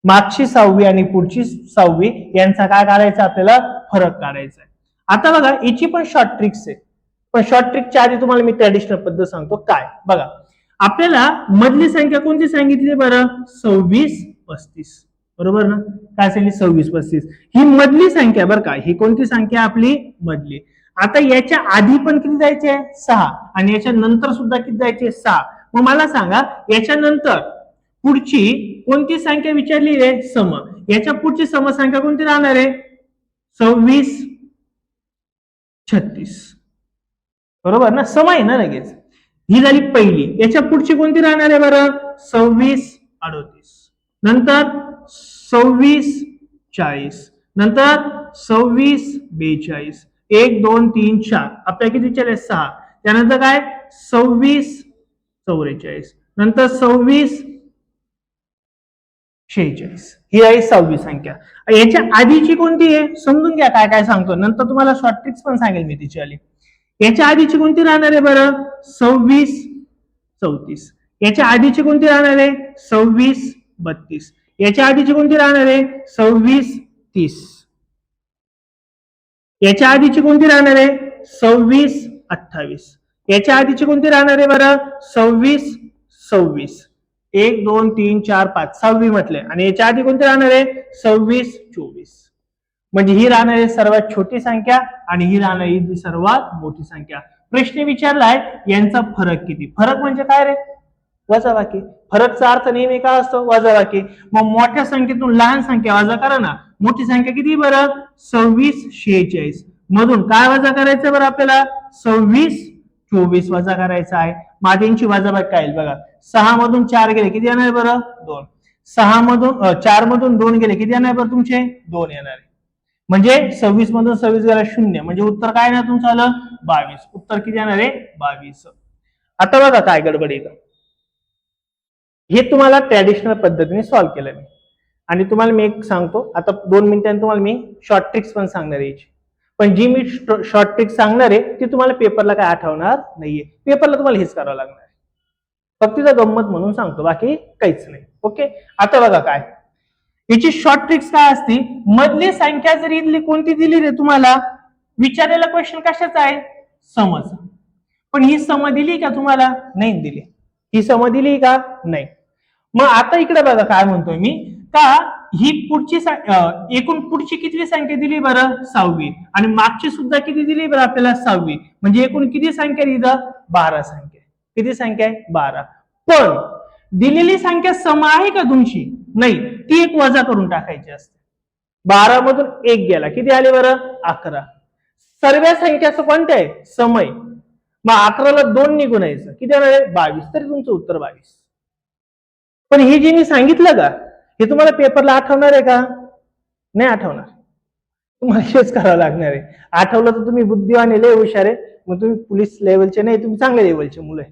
मागची 6वी आणि पुढची 6वी यांचा काय काढायचा आपल्याला? फरक काढायचा आहे. आता बघा, याची पण शॉर्ट ट्रिक्स आहे, पण शॉर्ट ट्रिकच्या आधी तुम्हाला मी ट्रॅडिशनल पद्धत सांगतो. काय बघा, आपल्याला मधली संख्या कोणती सांगितली बरं? 2635. बरोबर ना? काय सांगितली? 2635 ही मधली संख्या बरं का. ही कोणती संख्या? आपली मधली. आता याच्या आधी पण किती जायचे? 6. आणि याच्या नंतर सुद्धा किती जायचे? 6. मग मला सांगा, याच्या नंतर पुढची कोणती संख्या विचारली रे? सम. याच्या पुढची समसंख्या कोणती राहणार आहे? 2636. बरोबर ना? सम आहे ना लगेच. ही झाली पहिली. याच्या पुढची कोणती राहणार आहे बरं? 2638. नंतर 2640. नंतर 2642. 1 2 3 4. आपल्याला किती विचारले? 6. त्यानंतर काय? 2644. नंतर 2646. ही आहे 6वी संख्या. याच्या आधीची कोणती आहे? समजून घ्या काय काय सांगतो. नंतर तुम्हाला शॉर्ट ट्रिक्स पण सांगेल मी तिची आली. याच्या आधीची कोणती राहणार आहे बरं? 2634. याच्या आधीची कोणती राहणार आहे? 2632. याच्या आधीची कोणती राहणार आहे? 2630. याच्या आधीची कोणती राहणार आहे? 26, 28. याच्या आधीची कोणती राहणार आहे बरं? 26, 26. 1 2 3 4 5 6वी म्हटले. आणि याच्या आधी कोणती राहणार आहे? 26, 24. म्हणजे ही राहणारी सर्वात छोटी संख्या आणि ही राहणारी सर्वात मोठी संख्या. प्रश्न विचारलाय यांचा फरक किती? फरक म्हणजे काय रे? वजाबाकी. फरकचा अर्थ नेहमी काय असतो? वजाबाकी. मग मोठ्या संख्येतून लहान संख्या वजा करा ना. मोठी संख्या किती बरं? 26, 46. मधून काय वजा करायचं बरं आपल्याला? 26, 24 वजा करायचा आहे. माझ्यांची वजाबाकी काय येईल बघा. 6 मधून 4 गेले किती येणार बरं? 2. 6 मधून 4 मधून 2 गेले किती येणार बरं तुमचे? 2 येणार. म्हणजे 26 मधून 26 गेला 0. म्हणजे उत्तर काय ना तुमचं आलं? 22. उत्तर किती येणार आहे? 22. आता बघा काय गडबड येतं. हे तुम्हाला ट्रॅडिशनल पद्धतीने सॉल्व्ह केलं मी. आणि तुम्हाला मी एक सांगतो, आता 2 मिनिटांनी तुम्हाला मी शॉर्ट ट्रिक्स पण सांगणार आहे. पण जी मी शॉर्ट ट्रिक्स सांगणार आहे ती तुम्हाला पेपरला काय आठवणार नाहीये. पेपरला तुम्हाला हेच करावं लागणार आहे. फक्त तिथं गंमत म्हणून सांगतो, बाकी काहीच नाही. ओके. आता बघा काय याची शॉर्ट ट्रिक्स काय असते. मधली संख्या जर इथली कोणती दिली रे तुम्हाला, विचारलेला क्वेश्चन कशाचा आहे? समज. पण ही सम दिली का तुम्हाला? नाही दिली. ही सम दिली का? नाही. मग आता इकडे बघा काय म्हणतोय मी, का ही पुढची एकूण पुढची किती संख्या दिली बरं? 6वी. आणि मागची सुद्धा किती दिली बरं आपल्याला? 6वी. म्हणजे एकूण किती संख्या दिलं? 12 संख्या. किती संख्या आहे? 12. पण दिलेली संख्या सम आहे का तुमची? नाही. ती एक वजा करून टाकायची असते. 12 मधून 1 गेला किती आले बरं? 11. सर्व संख्याचं कोणत्या आहे? समय. मग 11ला 2 निघून यायचं किती येणार आहे? 22. तरी तुमचं उत्तर 22. पण हे जे मी सांगितलं का, हे तुम्हाला पेपरला आठवणार आहे का? नाही आठवणार. तुम्हाला हेच करावं लागणार आहे. आठवलं तर तुम्ही बुद्धिवान आहे, लय हुशार आहे, मग तुम्ही पोलीस लेवलचे नाही, तुम्ही चांगल्या लेवलचे मुलं आहे.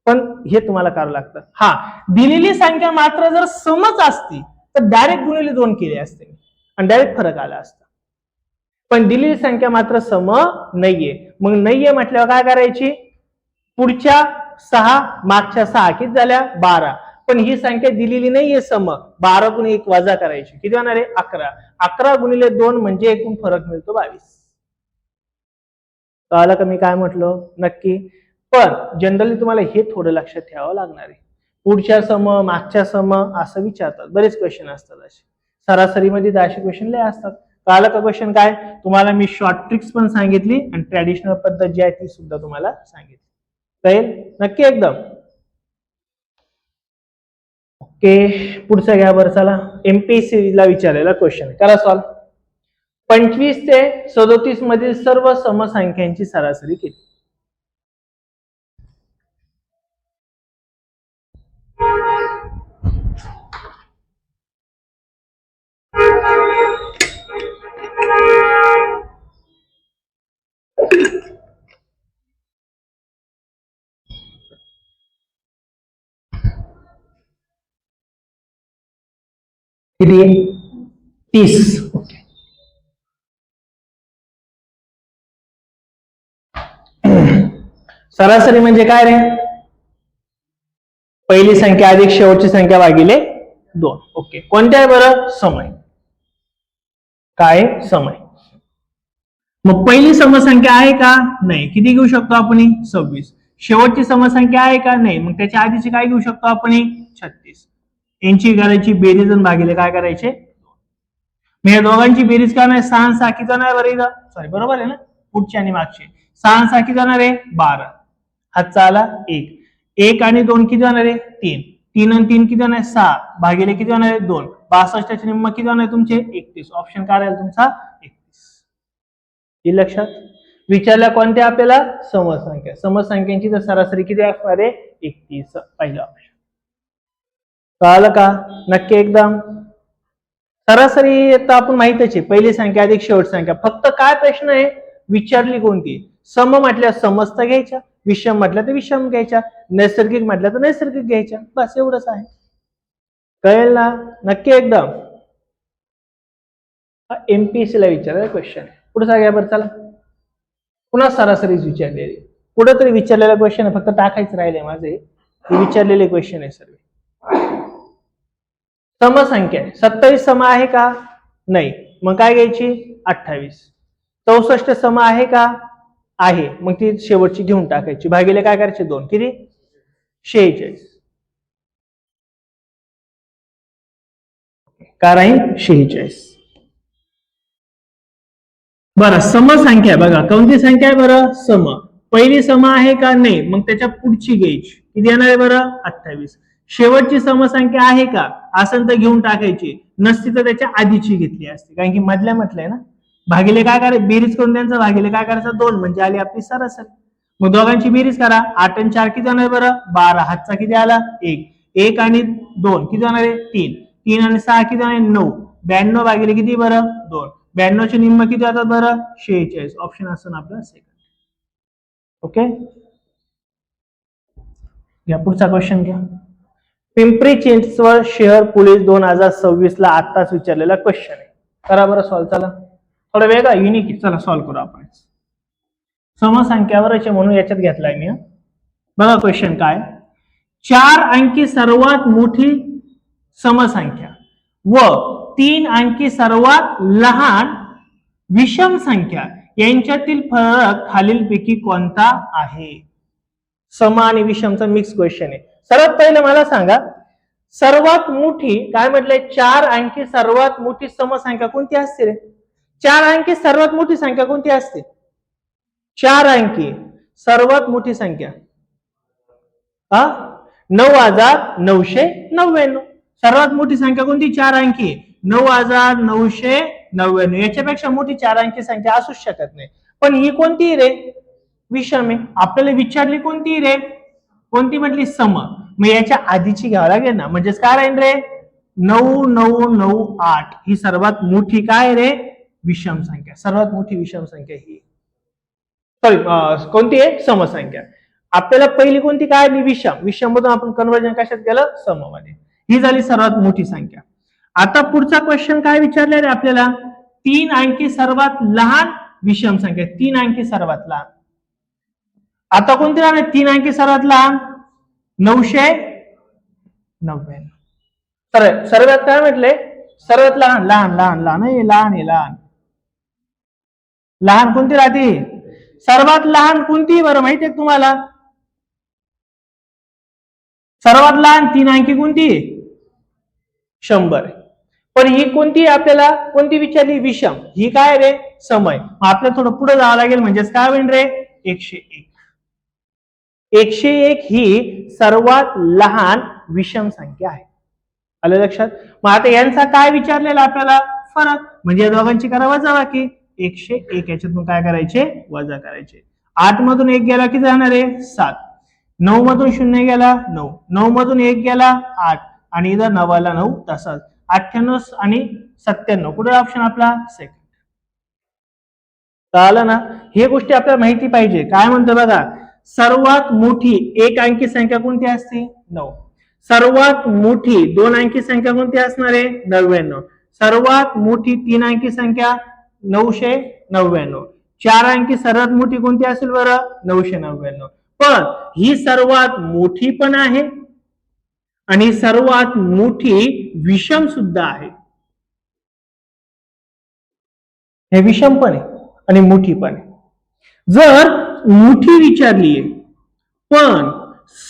पण हे तुम्हाला करावं लागतं. हा, दिलेली संख्या मात्र जर समच असती तर डायरेक्ट गुणिले 2 केले असते आणि डायरेक्ट फरक आला असता. पण दिलेली संख्या मात्र सम नाहीये. मग नाहीये म्हटल्यावर काय करायची? पुढच्या 6 मागच्या 6 किती झाल्या? 12. पण ही संख्या दिलेली नाहीये सम. 12 तून 1 वजा करायची किती होणार आहे? 11. 11 गुणिले 2 म्हणजे एकूण फरक मिळतो 22. कळलं का मी काय म्हटलं? नक्की. पण जनरली तुम्हाला हे थोडं लक्षात ठेवावं लागणार आहे. पुढच्या सम, मागच्या सम असं विचारतात. बरेच क्वेश्चन असतात असे. सरासरीमध्ये असे क्वेश्चन लय असतात. कळलं का क्वेश्चन काय? तुम्हाला मी शॉर्ट ट्रिक्स पण सांगितली आणि ट्रॅडिशनल पद्धत जी आहे ती सुद्धा तुम्हाला सांगितली. कळेल? नक्की एकदम. ओके. पुढचा घ्या बरं. चला, एमपीएससी ला विचारलेला क्वेश्चन करा सॉल्व. 25 ते 37 मधील सर्व समसंख्यांची सरासरी किती? किती? 30. ओके. सरासरी म्हणजे काय रे? पहिली संख्या अधिक शेवटची संख्या भागिले 2. ओके. कोणत्या आहे बरं? समय. काय? समय. मग पहिली समसंख्या आहे का? नाही. किती घेऊ शकतो आपण? 26. शेवटची समसंख्या आहे का? नाही. मग त्याच्या आधीची काय घेऊ शकतो आपण? 36. यांची करायची बेरीज आणि भागिले काय करायचे? मग या दोघांची बेरीज काय नाही? 6 आणि 6 किती जाणार बरं इथं? सॉरी, बरोबर आहे ना? पुढची आणि मागची 6 आणि 6 किती जाणार आहे? 12. हातचा आला 1. 1 आणि 2 किती जाणार आहे? 3. 3 आणि 3 किती जाणार आहे? 6. भागिले किती जाणार आहे? 2. 62 चे निम्म किती जाणार आहे तुमचे? 31. ऑप्शन काय राहील तुमचा? 31. हे लक्षात. विचारल्या कोणत्या आपल्याला? समसंख्या. समसंख्यांची तर सरासरी किती असणार आहे? 31. पहिला ऑप्शन. कळलं का? नक्की एकदम. सरासरी तर आपण माहितच आहे, पहिली संख्या अधिक शेवट संख्या. फक्त काय प्रश्न आहे? विचारली कोणती? सम म्हटल्या समस्त घ्यायच्या, विषम म्हटल्या तर विषम घ्यायच्या, नैसर्गिक म्हटल्या तर नैसर्गिक घ्यायच्या. बस एवढंच आहे. कळेल ना? नक्की एकदम. एमपीएससी ला विचारलेला क्वेश्चन आहे. पुढचा घ्या बरं. चला, पुन्हा सरासरीच विचारलेली. पुढे तरी विचारलेला क्वेश्चन आहे, फक्त टाकायचं राहिले माझे. विचारलेले क्वेश्चन आहे सर्व. समसंख्या 27 सम आहे का? नाही. मग काय घ्यायची? 28. 64 सम आहे का? आहे. मग ती शेवटची घेऊन टाकायची. भागिले काय करायचे? 2. किती? 46. काय राहील? 46. बरं, समसंख्या बघा. कोणती संख्या आहे बरं? सम. पहिली सम आहे का? नाही. मग त्याच्या पुढची घ्यायची. किती येणार आहे बरं? 28. शेवटची समसंख्या आहे का? असेल तर घेऊन टाकायची, नसती तर त्याच्या आधीची घेतली असते, कारण की मधल्या म्हटलंय ना. भागिले काय करायचं? बेरीज करून त्यांचं भागिले काय करायचं? 2, म्हणजे आली आपली सरासरी. मग दोघांची बेरीज करा. 8 आणि 4 किती होणार बरं? 12. हातचा किती आला? 1. 1 आणि 2 किती होणार आहे? 3. 3 आणि 6 किती होणार? 9. 92 भागिले किती बरं? 2. 92 चे निम्म किती होतात बरं? 46. ऑप्शन असं आपलं सेकंड. ओके, घ्या पुढचा क्वेश्चन घ्या. पिंपरी चिंचवड शहर पोलीस 2026 ला आताच विचारलेला क्वेश्चन आहे. करा बरं सॉल्व. चला, थोडा वेगळा युनिक आहे. चला सॉल्व करू आपण. समसंख्यावरच म्हणून याच्यात घेतलाय मी. बघा क्वेश्चन काय. 4 अंकी सर्वात मोठी समसंख्या व 3 अंकी सर्वात लहान विषम संख्या यांच्यातील फरक खालीलपैकी कोणता आहे? सम आणि विषमचा मिक्स क्वेश्चन आहे. सर्वात पहिले मला सांगा, सर्वात मोठी काय म्हटलंय? 4 अंकी सर्वात मोठी समसंख्या कोणती असते रे? 4 अंकी सर्वात मोठी संख्या कोणती असते? 4 अंकी सर्वात मोठी संख्या 9999. सर्वात मोठी संख्या कोणती? 4 अंकी 9999. याच्यापेक्षा मोठी 4 अंकी संख्या असूच शकत नाही. पण ही कोणती रे? विषम आहे. आपल्याला विचारली कोणती रे? कोणती म्हटली? सम. मग याच्या आधीची घ्यावं लागेल ना. म्हणजेच काय राहील रे? 9998 ही सर्वात मोठी काय रे? विषम संख्या. सर्वात मोठी विषम संख्या ही कोणती आहे? समसंख्या. आपल्याला पहिली कोणती काय आली? विषम. विषम मधून आपण कन्वर्जन कशात केलं? सम मध्ये. ही झाली सर्वात मोठी संख्या. आता पुढचा क्वेश्चन काय विचारले रे आपल्याला? 3 अंकी सर्वात लहान विषम संख्या. 3 अंकी सर्वात लहान. आता कोणती राहणार? 3 अंकी सर्वात लहान 999. तर सर्वात काय म्हटलंय? सर्वात लहान. लहान लहान लहान लहान लहान लहान कोणती राहते? सर्वात लहान कोणती बरं माहिती आहे तुम्हाला? सर्वात लहान 3 अंकी कोणती? 100. पण ही कोणती आपल्याला कोणती विचारली? विषम. ही काय रे? समय. आपल्याला थोडं पुढे जावं लागेल. म्हणजेच काय होईल रे? 101. 101 ही सर्वात लहान विषम संख्या आहे. आलं लक्षात? मग आता यांचा काय विचारलेला आपल्याला? फरक. म्हणजे दोघांची करा वजाबाकी. 101 याच्यातून काय करायचे? वजा करायचे. 8 मधून 1 गेला किती जाणार आहे? 7. 9 मधून 0 गेला 9. 9 मधून 1 गेला 8. आणि इथं 9 ला 9 तसाच. 98 आणि 97. कुठे ऑप्शन आपला? सेकंड. कळालं ना? हे गोष्टी आपल्याला माहिती पाहिजे. काय म्हणतो बघा, सर्वात मोठी 1 अंकी संख्या कोणती असते? 9. सर्वात मोठी 2 अंकी संख्या कोणती असणार आहे? 99. सर्वात मोठी 3 अंकी संख्या 999. 4 अंकी सर्वात मोठी कोणती असेल बरं? 999. पण ही सर्वात मोठी पण आहे आणि सर्वात मोठी विषम सुद्धा आहे. हे विषम पण आहे आणि मोठी पण आहे. जर मोठी विचारली पण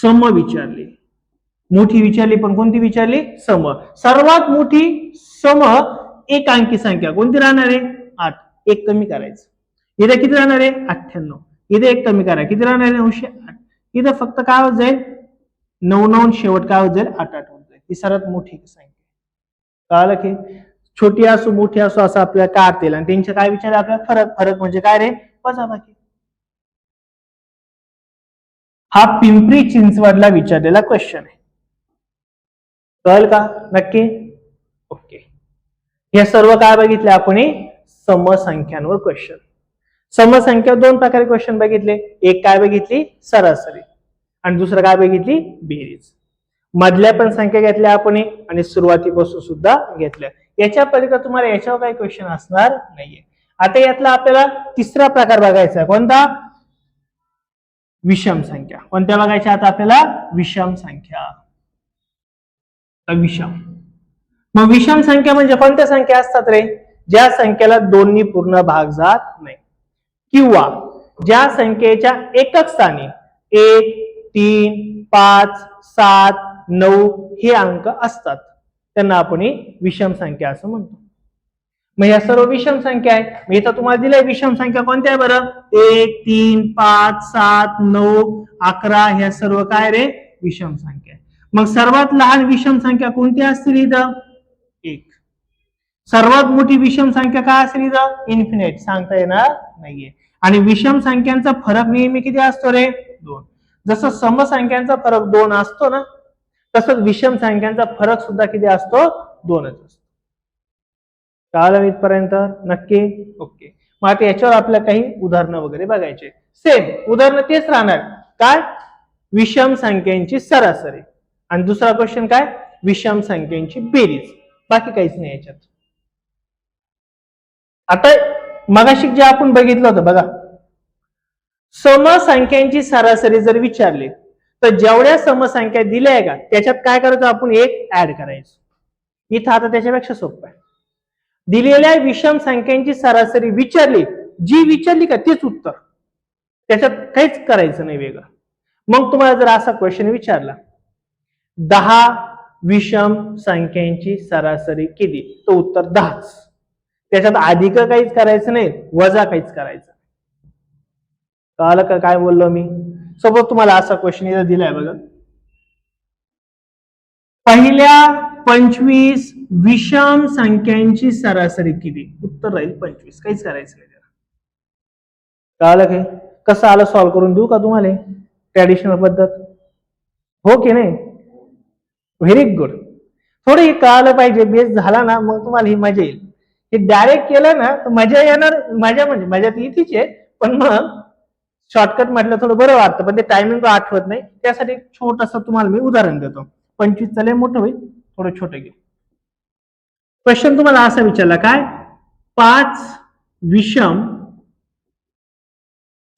सम विचारली, मोठी विचारली पण कोणती विचारली? सम. सर्वात मोठी सम 1 अंकी संख्या कोणती राहणार आहे? 8. 1 कमी करायचं. इथे किती राहणार आहे? 98. इथे 1 कमी करा. किती राहणार आहे? 908. इथे फक्त काय होत जाईल? 9 शेवट काय होत जाईल? 8 होत जाईल. ही सर्वात मोठी संख्या. कळालं की? छोटी असो मोठी असो असं आपल्याला काढता येईल. आणि त्यांचे काय विचार आपल्याला? फरक. फरक म्हणजे काय रे? वजाबाकी. हा पिंपरी चिंचवडला विचारलेला क्वेश्चन आहे. कळलं का? नक्की? ओके. हे सर्व काय बघितले आपण? समसंख्यांवर क्वेश्चन. समसंख्या 2 प्रकारे क्वेश्चन बघितले. एक काय बघितली? सरासरी. आणि दुसरं काय बघितली? बेरीज. मधल्या पण संख्या घेतल्या आपण आणि सुरुवातीपासून सुद्धा घेतल्या. याच्या पलीकडे तुम्हाला याच्यावर काही क्वेश्चन असणार नाहीये. आता यातला आपल्याला तिसरा प्रकार बघायचा आहे. कोणता? विषम संख्या. कोणत्या बघायच्या आता आपल्याला? विषम संख्या. विषम. मग विषम संख्या म्हणजे कोणत्या संख्या असतात रे? ज्या संख्येला 2 नी पूर्ण भाग जात नाही. किंवा ज्या संख्येच्या एकक स्थानी 1, 3, 5, 7, 9 हे अंक असतात त्यांना आपण विषम संख्या असं म्हणतो. मग या सर्व विषम संख्या आहे. मी इथं तुम्हाला दिलंय विषम संख्या कोणत्या आहे बरं? 1, 3, 5, 7, 9, 11 ह्या सर्व काय रे विषम संख्या आहे. मग सर्वात लहान विषम संख्या कोणती असतील इथं? 1. सर्वात मोठी विषम संख्या काय असेल इथं? इन्फिनिट. सांगता येणार नाहीये. आणि विषम संख्यांचा फरक नेहमी किती असतो रे? 2. जसं समसंख्यांचा फरक 2 असतो ना, तसंच विषम संख्यांचा फरक सुद्धा किती असतो? 2च असतो. कळलं इथपर्यंत? नक्की? ओके. मग आता याच्यावर आपल्याला काही उदाहरणं वगैरे बघायचे. सेम उदाहरणं तेच राहणार. काय? विषम संख्यांची सरासरी. आणि दुसरा क्वेश्चन काय? विषम संख्यांची बेरीज. बाकी काहीच नाही याच्यात. आता मगाशी जे आपण बघितलं होतं बघा, समसंख्यांची सरासरी जर विचारली तर जेवढ्या समसंख्या दिल्या आहे का त्याच्यात काय करायचं आपण? एक ऍड करायचं. इथं आता त्याच्यापेक्षा सोपं आहे. दिलेल्या विषम संख्यांची सरासरी विचारली, जी विचारली का तेच उत्तर, त्याच्यात काहीच करायचं नाही वेगळं. मग तुम्हाला जर असा क्वेश्चन विचारला 10 विषम संख्यांची सरासरी किती, तर उत्तर 10च. त्याच्यात अधिक काहीच करायचं नाही, वजा काहीच करायचं. कळलं का काय बोललो मी? सपोज तुम्हाला असा क्वेश्चन इथं दिलाय बघा, पहिल्या 25 विषम संख्यांची सरासरी किती, उत्तर राहील 25. काहीच करायचं नाही त्याला. कळलं काय? कसं आलं सॉल्व्ह करून देऊ का तुम्हाला? ट्रॅडिशनल पद्धत हो की नाही? Very good. थोडं हे कळालं पाहिजे, बेस झाला ना मग तुम्हाला ही मजा येईल. हे डायरेक्ट केलं ना तर मजा येणार. मजा म्हणजे मजा ती इथेच आहे, पण मग शॉर्टकट म्हटलं थोडं बरं वाटतं, पण ते टायमिंग आठवत नाही. त्यासाठी छोटंसं तुम्हाला मी उदाहरण देतो. 25 चले मोठं होईल, थोडं छोटं घेऊ. क्वेश्चन तुम्हाला असा विचारला काय? 5 विषम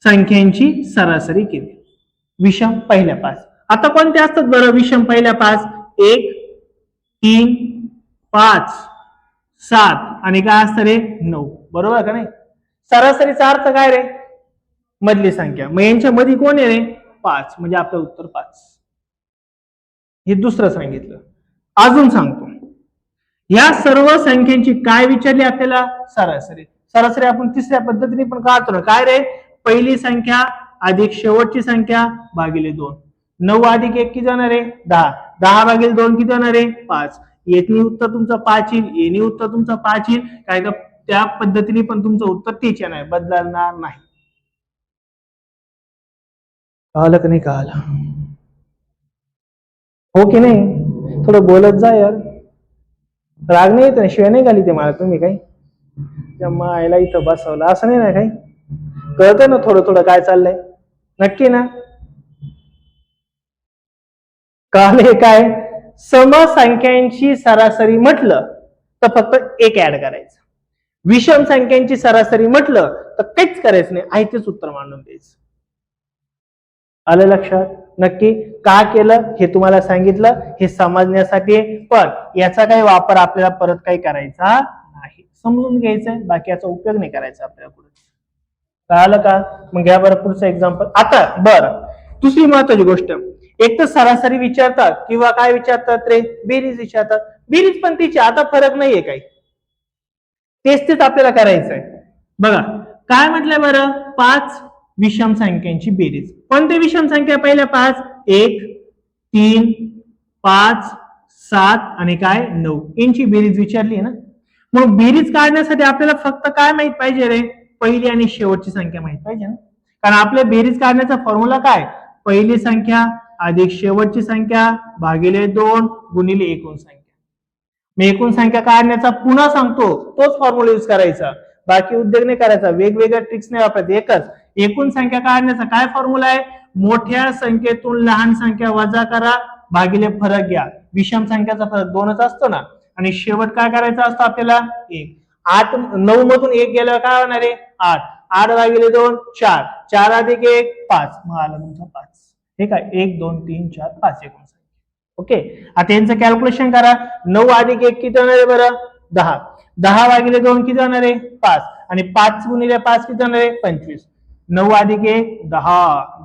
संख्यांची सरासरी किती? विषम पहिल्या 5. आता कोणते असतात बरं विषम पहिल्या 5? 1, 3, 5, 7 आणि काय असतं रे? 9. बरोबर का नाही? सरासरीचा अर्थ काय रे? मधली संख्या. मग यांच्या मध्ये कोण आहे रे? 5. म्हणजे आपलं उत्तर 5. हे दुसरं सांगितलं. अजून सांगतो, या सर्व संख्यांची काय विचारली आपल्याला? सरासरी. सरासरी आपण तिसऱ्या पद्धतीने पण काढतो ना. काय रे? पहिली संख्या अधिक शेवटची संख्या भागिले 2. 9 अधिक 1 किती होणार आहे? 10. 10 भागिले 2 किती होणार आहे? 5. येथे उत्तर तुमचं 5 येईल, येणे उत्तर तुमचं 5 येईल. काय का त्या पद्धतीने पण तुमचं उत्तर तेच येणार, बदलणार नाही. कळलं का नाही? कळलं हो की नाही? थोडं बोलत जा यार. राग नाही येत ना? शिवाय नाही घाली ते मला तुम्ही काही? त्या मायला इथं बसवलं असं नाही ना? काही कळतं ना थोडं थोडं काय चाललंय? नक्की ना? कळले काय? समसंख्यांची सरासरी म्हटलं तर फक्त एक ऍड करायचं. विषम संख्यांची सरासरी म्हटलं तर काहीच करायचं नाही, आहे तेच उत्तर मांडून द्यायचं. आलं लक्षात? नक्की. का केलं हे तुम्हाला सांगितलं, हे समजण्यासाठी. पण याचा काही वापर आपल्याला परत काही करायचा नाही, समजून घ्यायचंय, बाकी याचा उपयोग नाही करायचा आपल्याला पुढे. कळालं का? मग घ्या बरं पुढचं एक्झाम्पल. आता बरं दुसरी महत्वाची गोष्ट, एक तर सरासरी विचारतात किंवा काय विचारतात रे? बेरीज विचारतात. बेरीज पण तिची आता फरक नाहीये काही, तेच आपल्याला करायचंय. बघा काय म्हटलंय बरं? 5 विषम संख्यांची बेरीज. कोणत्या विषम संख्या पहिल्या 5? 1, 3, 5, 7 आणि काय 9 यांची बेरीज विचारली ना. मग बेरीज काढण्यासाठी आपल्याला फक्त काय माहित पाहिजे रे? पहिली आणि शेवटची संख्या माहित पाहिजे ना. कारण आपल्या बेरीज काढण्याचा फॉर्म्युला काय? पहिली संख्या अधिक शेवटची संख्या भागिले 2 गुणिले एकूण संख्या. मी एकूण संख्या काढण्याचा पुन्हा सांगतो, तोच फॉर्म्युला यूज करायचा, बाकी उद्योग नाही करायचा, वेगवेगळ्या ट्रिक्स नाही वापरायचं. एकच एकूण संख्या काढण्याचा काय फॉर्म्युला आहे? मोठ्या संख्येतून लहान संख्या वजा करा भागिले फरक घ्या. विषम संख्याचा फरक 2च असतो ना. आणि शेवट काय करायचा असतो आपल्याला? 1. 8 9 मधून 1 गेल्यावर काय होणार आहे? 8. 8 भागिले 2 4. 4 अधिक 1 5. मग आला तुमचा 5. हे काय? 1 2 3 4 5 एकूण संख्या. ओके. आता यांचं कॅल्क्युलेशन करा. 9 अधिक 1 किती होणार आहे बरं? 10. 10 भागिले 2 किती होणार आहे 5 आणि 5 गुणिले 5 किती होणार आहे 25. 9 अधिक 1 10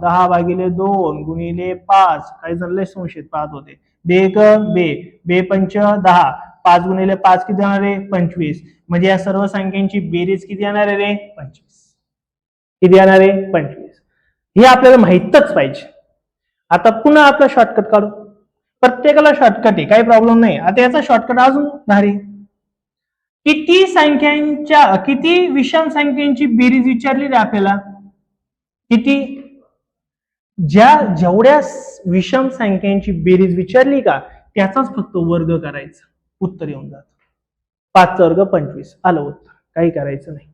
10 भागिले 2 गुणिले 5 काही जण लय संशयित पाहत होते. बे एक बे बे पंच 10 5 गुणिले 5 किती होणार आहे 25. म्हणजे या सर्व संख्यांची बेरीज किती येणार आहे रे 25. किती येणार आहे 25. हे आपल्याला माहितच पाहिजे. आता पुन्हा आपला शॉर्टकट काढू. प्रत्येकाला शॉर्टकट आहे काही प्रॉब्लेम नाही. आता याचा शॉर्टकट अजून भारी. किती विषम संख्यांची बेरीज विचारली रे आपल्याला किती जेवढ्या विषम संख्यांची बेरीज विचारली का त्याचाच फक्त वर्ग करायचा उत्तर येऊन जात. 5 वर्ग 25 आलं उत्तर. काही करायचं नाही.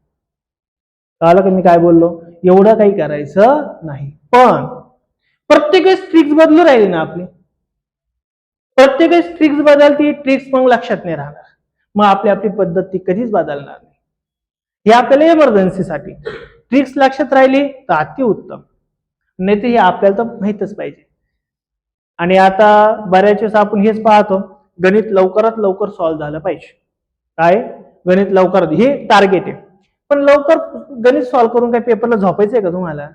कळलं का मी काय बोललो. एवढं काही करायचं नाही. पण प्रत्येक ट्रिक्स बदलू राहिली ना आपली. प्रत्येक ट्रिक्स बदलती ट्रिक्स मग लक्षात नाही राहणार. मग आपली पद्धत ती कधीच बदलणार नाही. हे आपल्याला इमर्जन्सीसाठी ट्रिक्स लक्षात राहिली तर अति उत्तम. नाही तर हे आपल्याला तर माहितच पाहिजे. आणि आता बऱ्याच वेळेस आपण हेच पाहतो गणित लवकरात लवकर सॉल्व्ह झालं पाहिजे. काय गणित लवकर हे टार्गेट आहे. पण लवकर गणित सॉल्व्ह करून काय पेपरला झोपायचंय का तुम्हाला.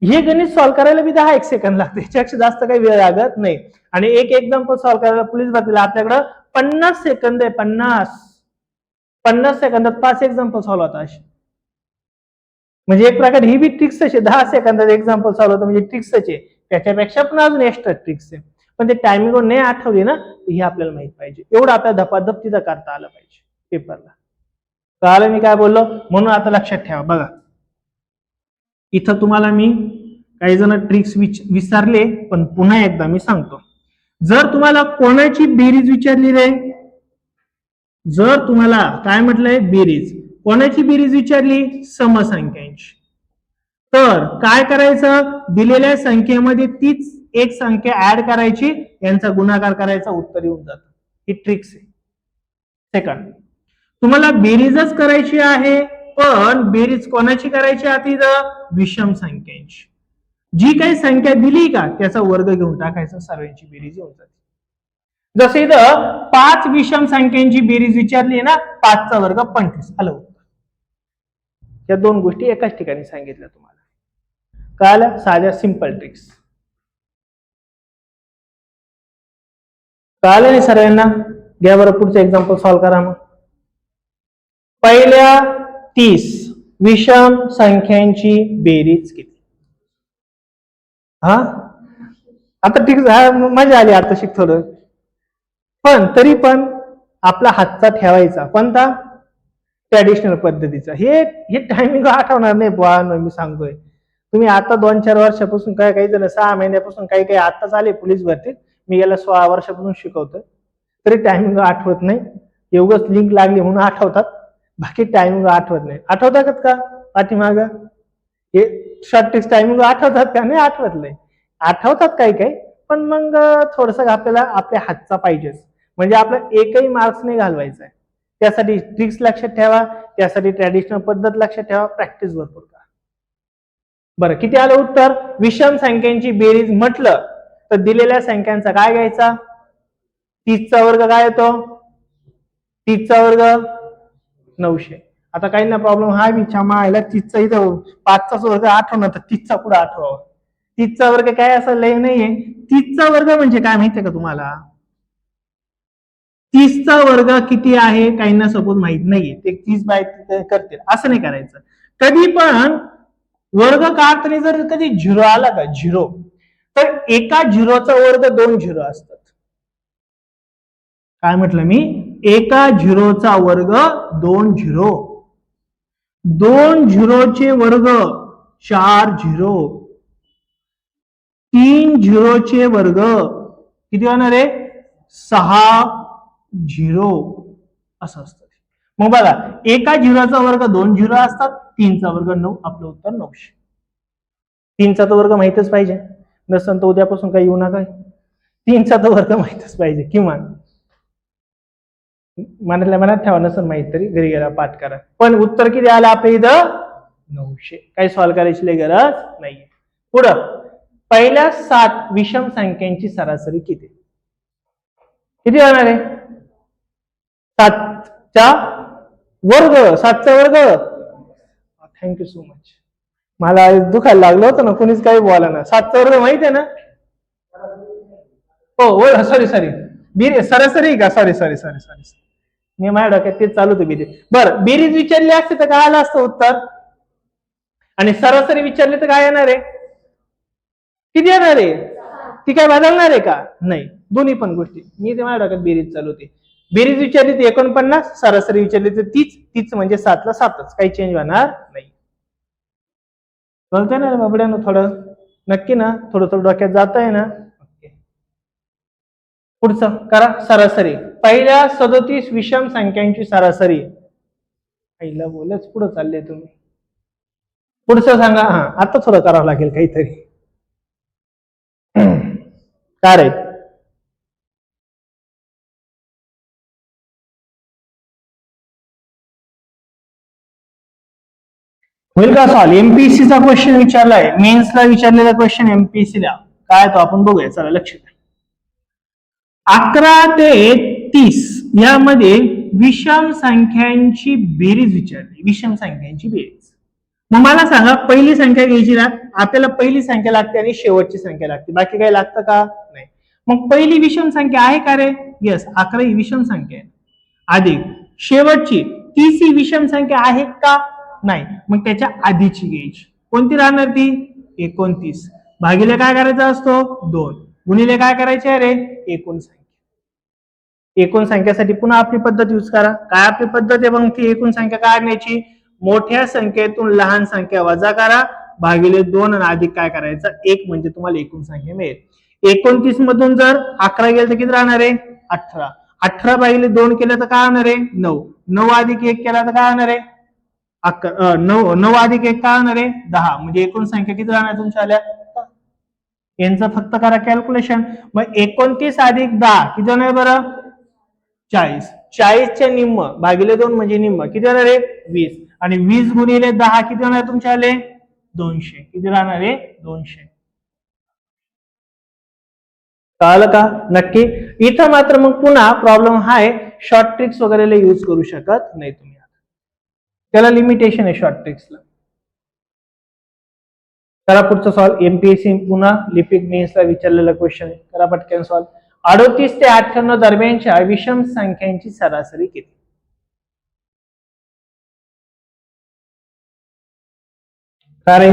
हे गणित सॉल्व्ह करायला बी 10 सेकंद लागते. याच्यापेक्षा जास्त काही वेळ लागत नाही. आणि एक एक्झाम्पल सॉल्व्ह करायला पोलीस भरतीला आपल्याकडं 50 सेकंद आहे. 50 सेकंदात 5 एक्झाम्पल सॉल्व्ह होतात. म्हणजे एक प्रकारे ही बी ट्रिक्स आहे. 10 सेकंदात एक्झाम्पल सॉल्व्ह होतं म्हणजे ट्रिक्सच आहे. त्याच्यापेक्षा पण अजून एक्स्ट्रा ट्रिक्स आहे. पण ते टायमिंग नाही आठवली ना हे आपल्याला माहित पाहिजे. एवढं आपल्याला धपाधप तिथं करता आलं पाहिजे पेपरला. कळलं मी काय बोललो. म्हणून आता लक्षात ठेवा. बघा इथं तुम्हाला मी काही जण ट्रिक्स विसरले पण पुन्हा एकदा मी सांगतो. जर तुम्हाला कोणाची बेरीज विचारली रे जर तुम्हाला काय म्हटलंय बेरीज कोणाची बेरीज विचारली समसंख्यांची तर काय करायचं दिलेल्या संख्येमध्ये तीच एक संख्या ऍड करायची यांचा गुणाकार करायचा उत्तर येऊन जातं. ही ट्रिक्स आहे. सेकंड तुम्हाला बेरीजच करायची आहे पण बेरीज कोणाची करायची आहे विषम संख्यांची. जी काही संख्या दिली का त्याचा वर्ग घेऊन टाकायचा सर्वांची बेरीज येऊन जाते. जसे इथं 5 विषम संख्यांची बेरीज विचारली ना 5 चा वर्ग 25 आलं. या दोन गोष्टी एकाच ठिकाणी सांगितल्या तुम्हाला. कळलं. साध्या सिंपल ट्रिक्स कळलं नाही सर्वांना. घ्या बरं पुढचं एक्झाम्पल सॉल्व्ह करा. मग पहिल्या 30 विषम संख्यांची बेरीज किती. हा आता ठीक मजा आली आता शिक थोडं. पण तरी पण आपला हातचा ठेवायचा कोणता ट्रॅडिशनल पद्धतीचा. हे टायमिंग आठवणार नाही बुवा मी सांगतोय. तुम्ही आता 2-4 वर्षापासून काय काही जण 6 महिन्यापासून काही आताच आले पोलीस भरतीत. मी गेल्या 16 वर्षापासून शिकवतोय तरी टायमिंग आठवत नाही. एवढंच लिंक लागली म्हणून आठवतात बाकी टायमिंग आठवत नाही. आठवतात का पाठीमाग हे शॉर्ट ट्रिक्स टायमिंग आठवतात का नाही आठवत नाही. आठवतात काही पण मग थोडस आपल्याला आपल्या हातचा पाहिजेच. म्हणजे आपला एकही मार्क्स नाही घालवायचा आहे. त्यासाठी ट्रिक्स लक्षात ठेवा. त्यासाठी ट्रॅडिशनल पद्धत लक्षात ठेवा. प्रॅक्टिस भरपूर करा. बरं किती आलं उत्तर. विषम संख्यांची बेरीज म्हटलं तर दिलेल्या संख्यांचा काय घ्यायचा 30 चा वर्ग काय येतो 30 चा वर्ग 900. आता काही ना प्रॉब्लेम हा विचार याला 30 चा इथं 5 चा वर्ग आठवणार तर 30 चा पुढे आठवावं. 30 चा वर्ग काय असं लय नाहीये. 30 चा वर्ग म्हणजे काय माहितीये का तुम्हाला. 30 चा वर्ग किती आहे काहींना सपोज माहित नाहीये. ते 30 बाय करतील असं नाही करायचं. कधी पण वर्ग काढताना जर कधी झिरो आला का झिरो तर एका झिरोचा वर्ग 2 झिरो असतात. काय म्हटलं मी एका झिरोचा वर्ग 2 झिरो. 2 झिरोचे वर्ग 4 झिरो. 3 झिरोचे वर्ग किती होणार आहे 6 झिरो असं असतं. मग बघा एका झिरोचा वर्ग 2 झिरो असतात. 3 चा वर्ग 9. आपलं उत्तर 900. 3 चा तो वर्ग माहितच पाहिजे. नसेल तर उद्यापासून काही येऊ नका. 3 चा तो वर्ग माहितच पाहिजे किमान मनात ठेवा. नसेल माहित तरी घरी गेला पाठ करा. पण उत्तर किती आलं आपल्या इथं 900. काही सॉल्व्ह करायची गरज नाही. पुढं पहिल्या 7 विषम संख्यांची सरासरी किती होणार आहे 7 च्या वर्ग 7चा वर्ग. Thank you so much. मला दुखायला लागलं होतं ना, कोणीच काही बोला ना. 7चा वर्ग माहित आहे ना. हो सॉरी सरासरी का, सॉरी मी माझ्या डोक्यात तेच चालू होतं बेरीज. बरं, बेरीज विचारली असते तर काय आलं असतं उत्तर, आणि सरासरी विचारली तर काय येणार आहे, किती येणार आहे, ती काय बदलणार आहे का, नाही. दोन्ही पण गोष्टी मी ते माझ्या डोक्यात बेरीज चालू होती. बेरीज विचारली तर 49, सरासरी विचारली तर तीच म्हणजे 7ला 7च, काही चेंज होणार नाही. कळतंय ना बाबड्यानं थोडं, नक्की ना, थोडं डोक्यात जात आहे ना. पुढचं करा, सरासरी. पहिल्या 37 विषम संख्यांची सरासरी. पहिला बोलच पुढे चालले तुम्ही. पुढचं सांगा. हा, आता थोडं करावं लागेल काहीतरी. काय रे, होईल का सॉल्व? एमपीएससी चा क्वेश्चन विचारलाय, मेन्सला विचारलेला क्वेश्चन एमपीएससी ला काय तो आपण बघूया. चला लक्ष द्या. 11 ते 30 यामध्ये विषम संख्यांची बेरीज विचारली. विषम संख्यांची बेरीज. मग मला सांगा, पहिली संख्या घ्यायची ना, आपल्याला पहिली संख्या लागते आणि शेवटची संख्या लागते, बाकी काही लागतं का, नाही. मग पहिली विषम संख्या आहे का रे, यस, 11 ही विषम संख्या आहे. अधिक शेवटची 30 ही विषम संख्या आहे का, नाही. मग त्याच्या आधीची घ्यायची, कोणती राहणार ती, 29 भागिले काय करायचा असतो, 2 गुणिले काय करायचे अरे, एकूण संख्या. एकूण संख्यासाठी पुन्हा आपली पद्धत यूज करा. काय आपली पद्धत आहे, मग ती एकूण संख्या काढण्याची, मोठ्या संख्येतून लहान संख्या वजा करा, भागिले 2 आणि अधिक काय करायचं 1, म्हणजे तुम्हाला एकूण संख्या मिळेल. 29 मधून जर 11 गेलं तर किती राहणार आहे, 18. 18 भागिले 2 केलं तर काय होणार आहे, 9. 9 अधिक 1 केला तर काय होणार आहे, 9 अधिक 1 काय होणार आहे, 10. म्हणजे एकूण संख्या किती राहणार तुमच्या आल्या. यांचं फक्त करा कॅल्क्युलेशन. मग 29 अधिक 10 किती होणार बरं, 40. 40च्या निम्म भागिले 2 म्हणजे निम्म, किती होणार आहे, 20. आणि 20 गुणिले 10 किती होणार तुमच्या आले, 200. किती राहणार आहे, 200. कळलं का, नक्की. इथं मात्र मग पुन्हा प्रॉब्लेम हा आहे, शॉर्ट ट्रिक्स वगैरे यूज करू शकत नाही तुम्ही, त्याला लिमिटेशन आहे शॉर्ट ट्रिक्सला. करा पुढचं सॉल्व. एमपीएससी पुन्हा लिपिक मेन्सला विचारलेला क्वेश्चन आहे, करा पटकन सॉल्व. 38 ते 98 दरम्यानच्या विषम संख्यांची सरासरी किती. काय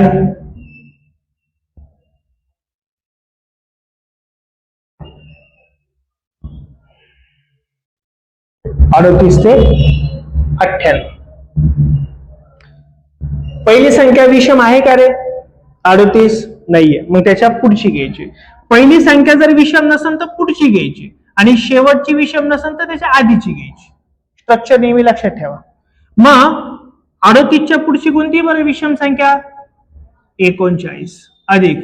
38 ते 98 पहिली संख्या विषम आहे का रे, 38 नाहीये, मग त्याच्या पुढची घ्यायची. पहिली संख्या जर विषम नसेल तर पुढची घ्यायची, आणि शेवटची विषम नसेल तर त्याच्या आधीची घ्यायची. स्ट्रक्चर नेहमी लक्षात ठेवा. मग 38च्या पुढची कोणती बरं विषम संख्या, 39 अधिक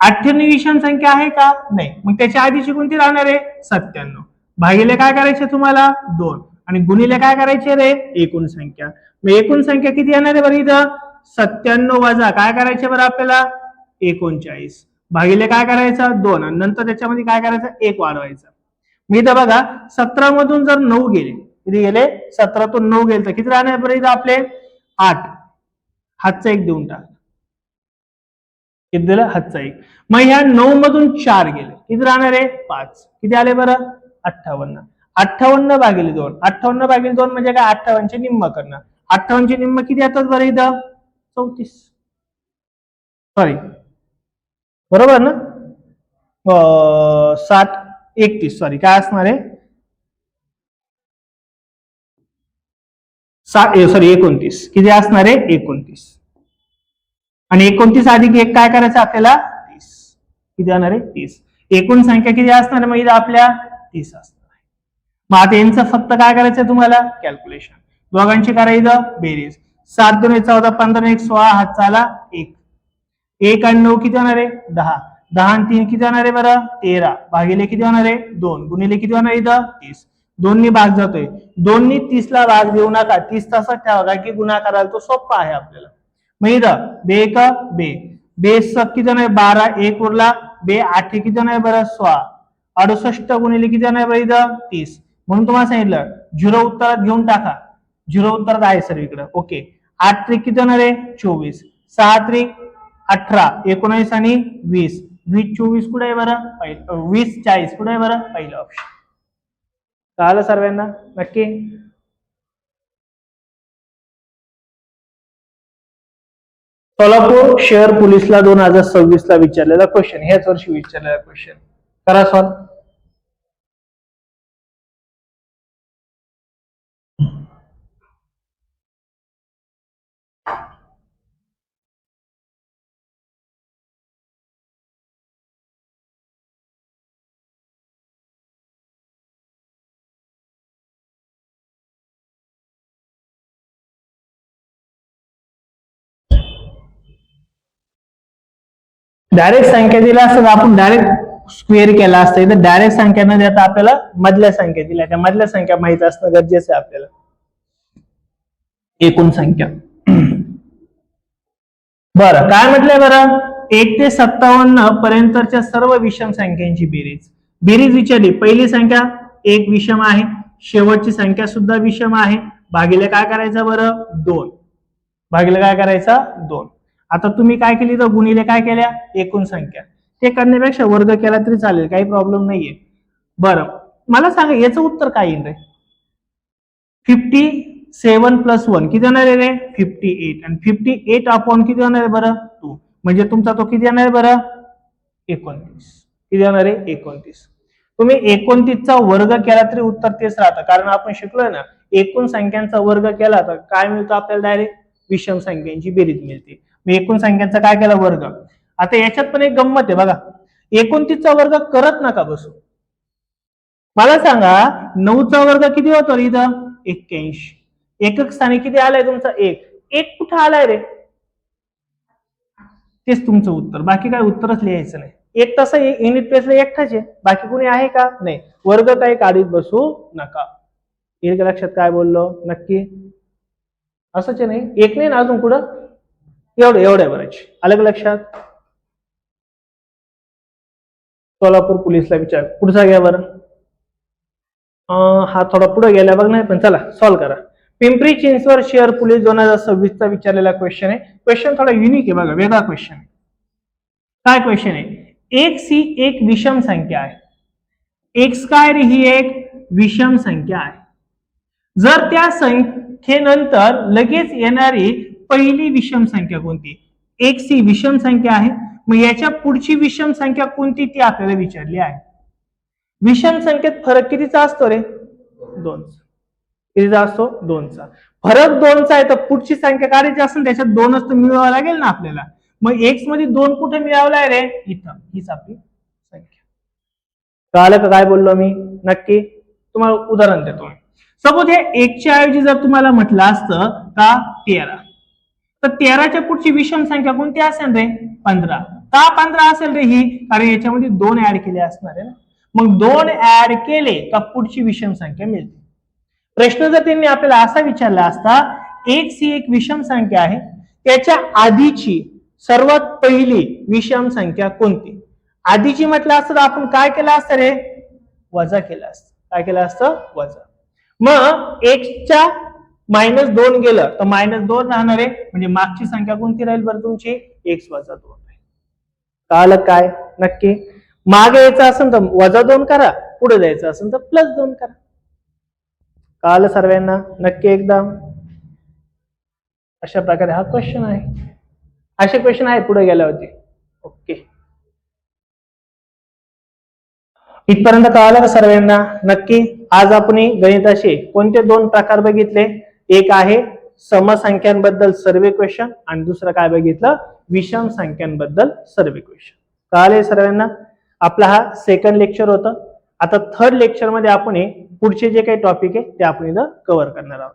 98 विषम संख्या आहे का, नाही. मग त्याच्या आधीची कोणती राहणार आहे, 97 भागिले काय करायचे तुम्हाला 2, आणि गुणिले काय करायचे रे, एकूण संख्या. मग एकूण संख्या किती येणार आहे बरं इथं, 97 वजा काय करायचे बरं आपल्याला, 39 भागिले काय करायचं 2, आणि नंतर त्याच्यामध्ये काय करायचं 1 वाढवायचं. मी इथं बघा 17 मधून जर 9 गेले, किती गेले, 17तून 9 गेले तर किती राहणार बरं इथं आपले 8. हातचा 1 देऊन टाक, किती दिलं, हातचा 1. मग ह्या 9 मधून 4 गेले, किती राहणार आहे 5. किती आले बरं, 58. 58 भागिले 2, 58 भागिले 2 म्हणजे काय, 58चे निम्म करणं. 58चे निम्म किती येतात बरं इथं, 34. सॉरी, बरोबर ना, 7 31, सॉरी काय असणार आहे, 29. किती असणार आहे, 29. आणि 29 अधिक 1 काय करायचं आपल्याला, 30. किती येणार आहे, 30. एकूण संख्या किती असणार आहे मग इथं आपल्या, 30 असणार आहे. मग आता यांचं फक्त काय करायचं तुम्हाला, कॅल्क्युलेशन. दोघांची करायचं बेरीज. 7 2 14 15 1 16, हात चाला 1. 1 आणि 9 किती होणार आहे, 10. 10 आणि 3 किती होणार आहे बरं, 13 भागिले किती होणार आहे 2, गुणिले किती होणार आहे इथं 30. 2 नी भाग जातोय, 2 नी 30 ला भाग देऊ नका, 30 तसाच ठेवा, कारण की गुणाकाराला तो सोपा आहे आपल्याला. मग इथं बे का बे, बे किती जण आहे 12, 1 उरला, बे 8 किती जण आहे बरं 16, 68 गुणिले किती जण आहे बरं इथं 30. म्हणून तुम्हाला सांगितलं 0 उत्तरात घेऊन टाका. झिरो उत्तर आहे सर इकडं. ओके. 8 त्रिक किती होणार आहे 24, 6 त्रिक 18, 19 आणि 20, 20 24 कुठे आहे बरं पहिलं, 20 40 कुठे आहे बरं पहिलं ऑप्शन. कळालं सर्वांना नक्की. सोलापूर शहर पोलीसला 2026 ला विचारलेला क्वेश्चन, ह्याच वर्षी विचारलेला क्वेश्चन. करा सॉल्व. डायरेक्ट संख्या दिल्या असतात आपण डायरेक्ट स्क्वेअर केला असतं. इथं डायरेक्ट संख्या न देता आपल्याला मधल्या संख्या दिल्या, त्या मधल्या संख्या माहित असणं गरजेचं आहे आपल्याला. एकूण संख्या. बरं काय म्हटलंय बरं, 1 ते 57 पर्यंतच्या सर्व विषम संख्यांची बेरीज. बेरीज विचारली, पहिली संख्या 1 विषम आहे, शेवटची संख्या सुद्धा विषम आहे, भागिले काय करायचं बरं 2, भागिले काय करायचा 2. आता तुम्ही काय केली तर गुणिले काय केल्या एकूण संख्या, ते करण्यापेक्षा वर्ग केला तरी चालेल, काही प्रॉब्लेम नाहीये. बरं मला सांगा याचं उत्तर काय येईल रे. 57 + 1 किती होणार आहे रे 58, आणि 58 अपॉन किती होणार आहे बरं 2, म्हणजे तुमचा तो किती येणार आहे बरं 29. किती होणार आहे 29. तुम्ही 29 चा वर्ग केला तरी उत्तर तेच राहतं, कारण आपण शिकलोय ना एकूण संख्यांचा वर्ग केला तर काय मिळतो आपल्याला डायरेक्ट विषम संख्यांची बेरीज मिळते. मी एकूण संख्यांचा काय केला वर्ग. आता याच्यात पण एक गंमत आहे बघा, 29 चा वर्ग करत नका बसू. मला सांगा 9 चा वर्ग किती होतो इथं 81, एकक स्थानी किती आलाय तुमचा 1, 1 कुठं आलाय रे, तेच तुमचं उत्तर, बाकी काय उत्तरच लिहायचं नाही. एक तसं युनिट प्लेसला एकटाच आहे, बाकी कोणी आहे का नाही. वर्ग काही काढीत बसू नका. एक लक्षात काय बोललो नक्की असंच आहे, नाही एक नाही ना अजून कुठं एवढ्या बरंच अलग लक्षात. सोलापूर पोलीसला विचार, पुढचा घ्या बरं. हा थोडा पुढे गेला बघ नाही, पण चला सॉल्व्ह करा. पिंपरी चिंचवड शहर पोलीस 2026 चा विचारलेला क्वेश्चन आहे. क्वेश्चन थोडा युनिक आहे बघा, वेगळा क्वेश्चन आहे. काय क्वेश्चन आहे, एक्स ही एक विषम संख्या आहे, एक्स काय रे ही एक विषम संख्या आहे, जर त्या संख्येनंतर लगेच येणारी पहिली विषम संख्या कोणती. एक्स ही विषम संख्या आहे, मग याच्या पुढची विषम संख्या कोणती ती आपल्याला विचारली आहे. विषम संख्येत फरक कितीचा असतो रे 2. कितीचा असतो 2चा. फरक 2चा आहे तर पुढची संख्या काढायची असेल त्याच्यात 2च तर मिळवावं लागेल ना आपल्याला. मग एक्स मध्ये 2 कुठे मिळवलाय रे इथं, हीच आपली संख्या. कळालं का काय बोललो मी नक्की. तुम्हाला उदाहरण देतो. सपोज हे 1 च्या ऐवजी जर तुम्हाला म्हटलं असतं का 13, तर 13च्या पुढची विषम संख्या कोणती असेल रे 15. का 15 असेल रे ही, कारण याच्यामध्ये 2 ऍड केले असणार आहे ना. मग 2 ऍड केले का पुढची विषम संख्या मिळते. प्रश्न जर त्यांनी आपल्याला असा विचारला असता, एक्स ही एक विषम संख्या आहे, त्याच्या आधीची सर्वात पहिली विषम संख्या कोणती. आधीची म्हटलं असतं तर आपण काय केलं असतं रे वजा केलं असतं. काय केलं असतं वजा. मग एक्सच्या -2 गेलं तर -2 राहणार आहे, म्हणजे मागची संख्या कोणती राहील बरं तुमची x - 2 राहील. कळलं काय नक्की. मागे यायचं असेल तर -2 करा, पुढे जायचं असेल तर +2 करा. कळलं सर्वांना नक्की एकदम. अशा प्रकारे हा क्वेश्चन आहे. असे क्वेश्चन आहे पुढे गेल्यावरती. ओके, इथपर्यंत कळालं का सर्वांना नक्की. आज आपण गणिताचे कोणते 2 प्रकार बघितले. एक आहे समसंख्यांबद्दल सर्वे क्वेश्चन आणि दुसरं काय बघितलं विषम संख्यांबद्दल सर्वे क्वेश्चन. कळाले सर्वांना. आपला हा सेकंड लेक्चर होतं. आता थर्ड लेक्चर मध्ये आपण पुढचे जे काही टॉपिक आहे ते आपण इथं कव्हर करणार आहोत.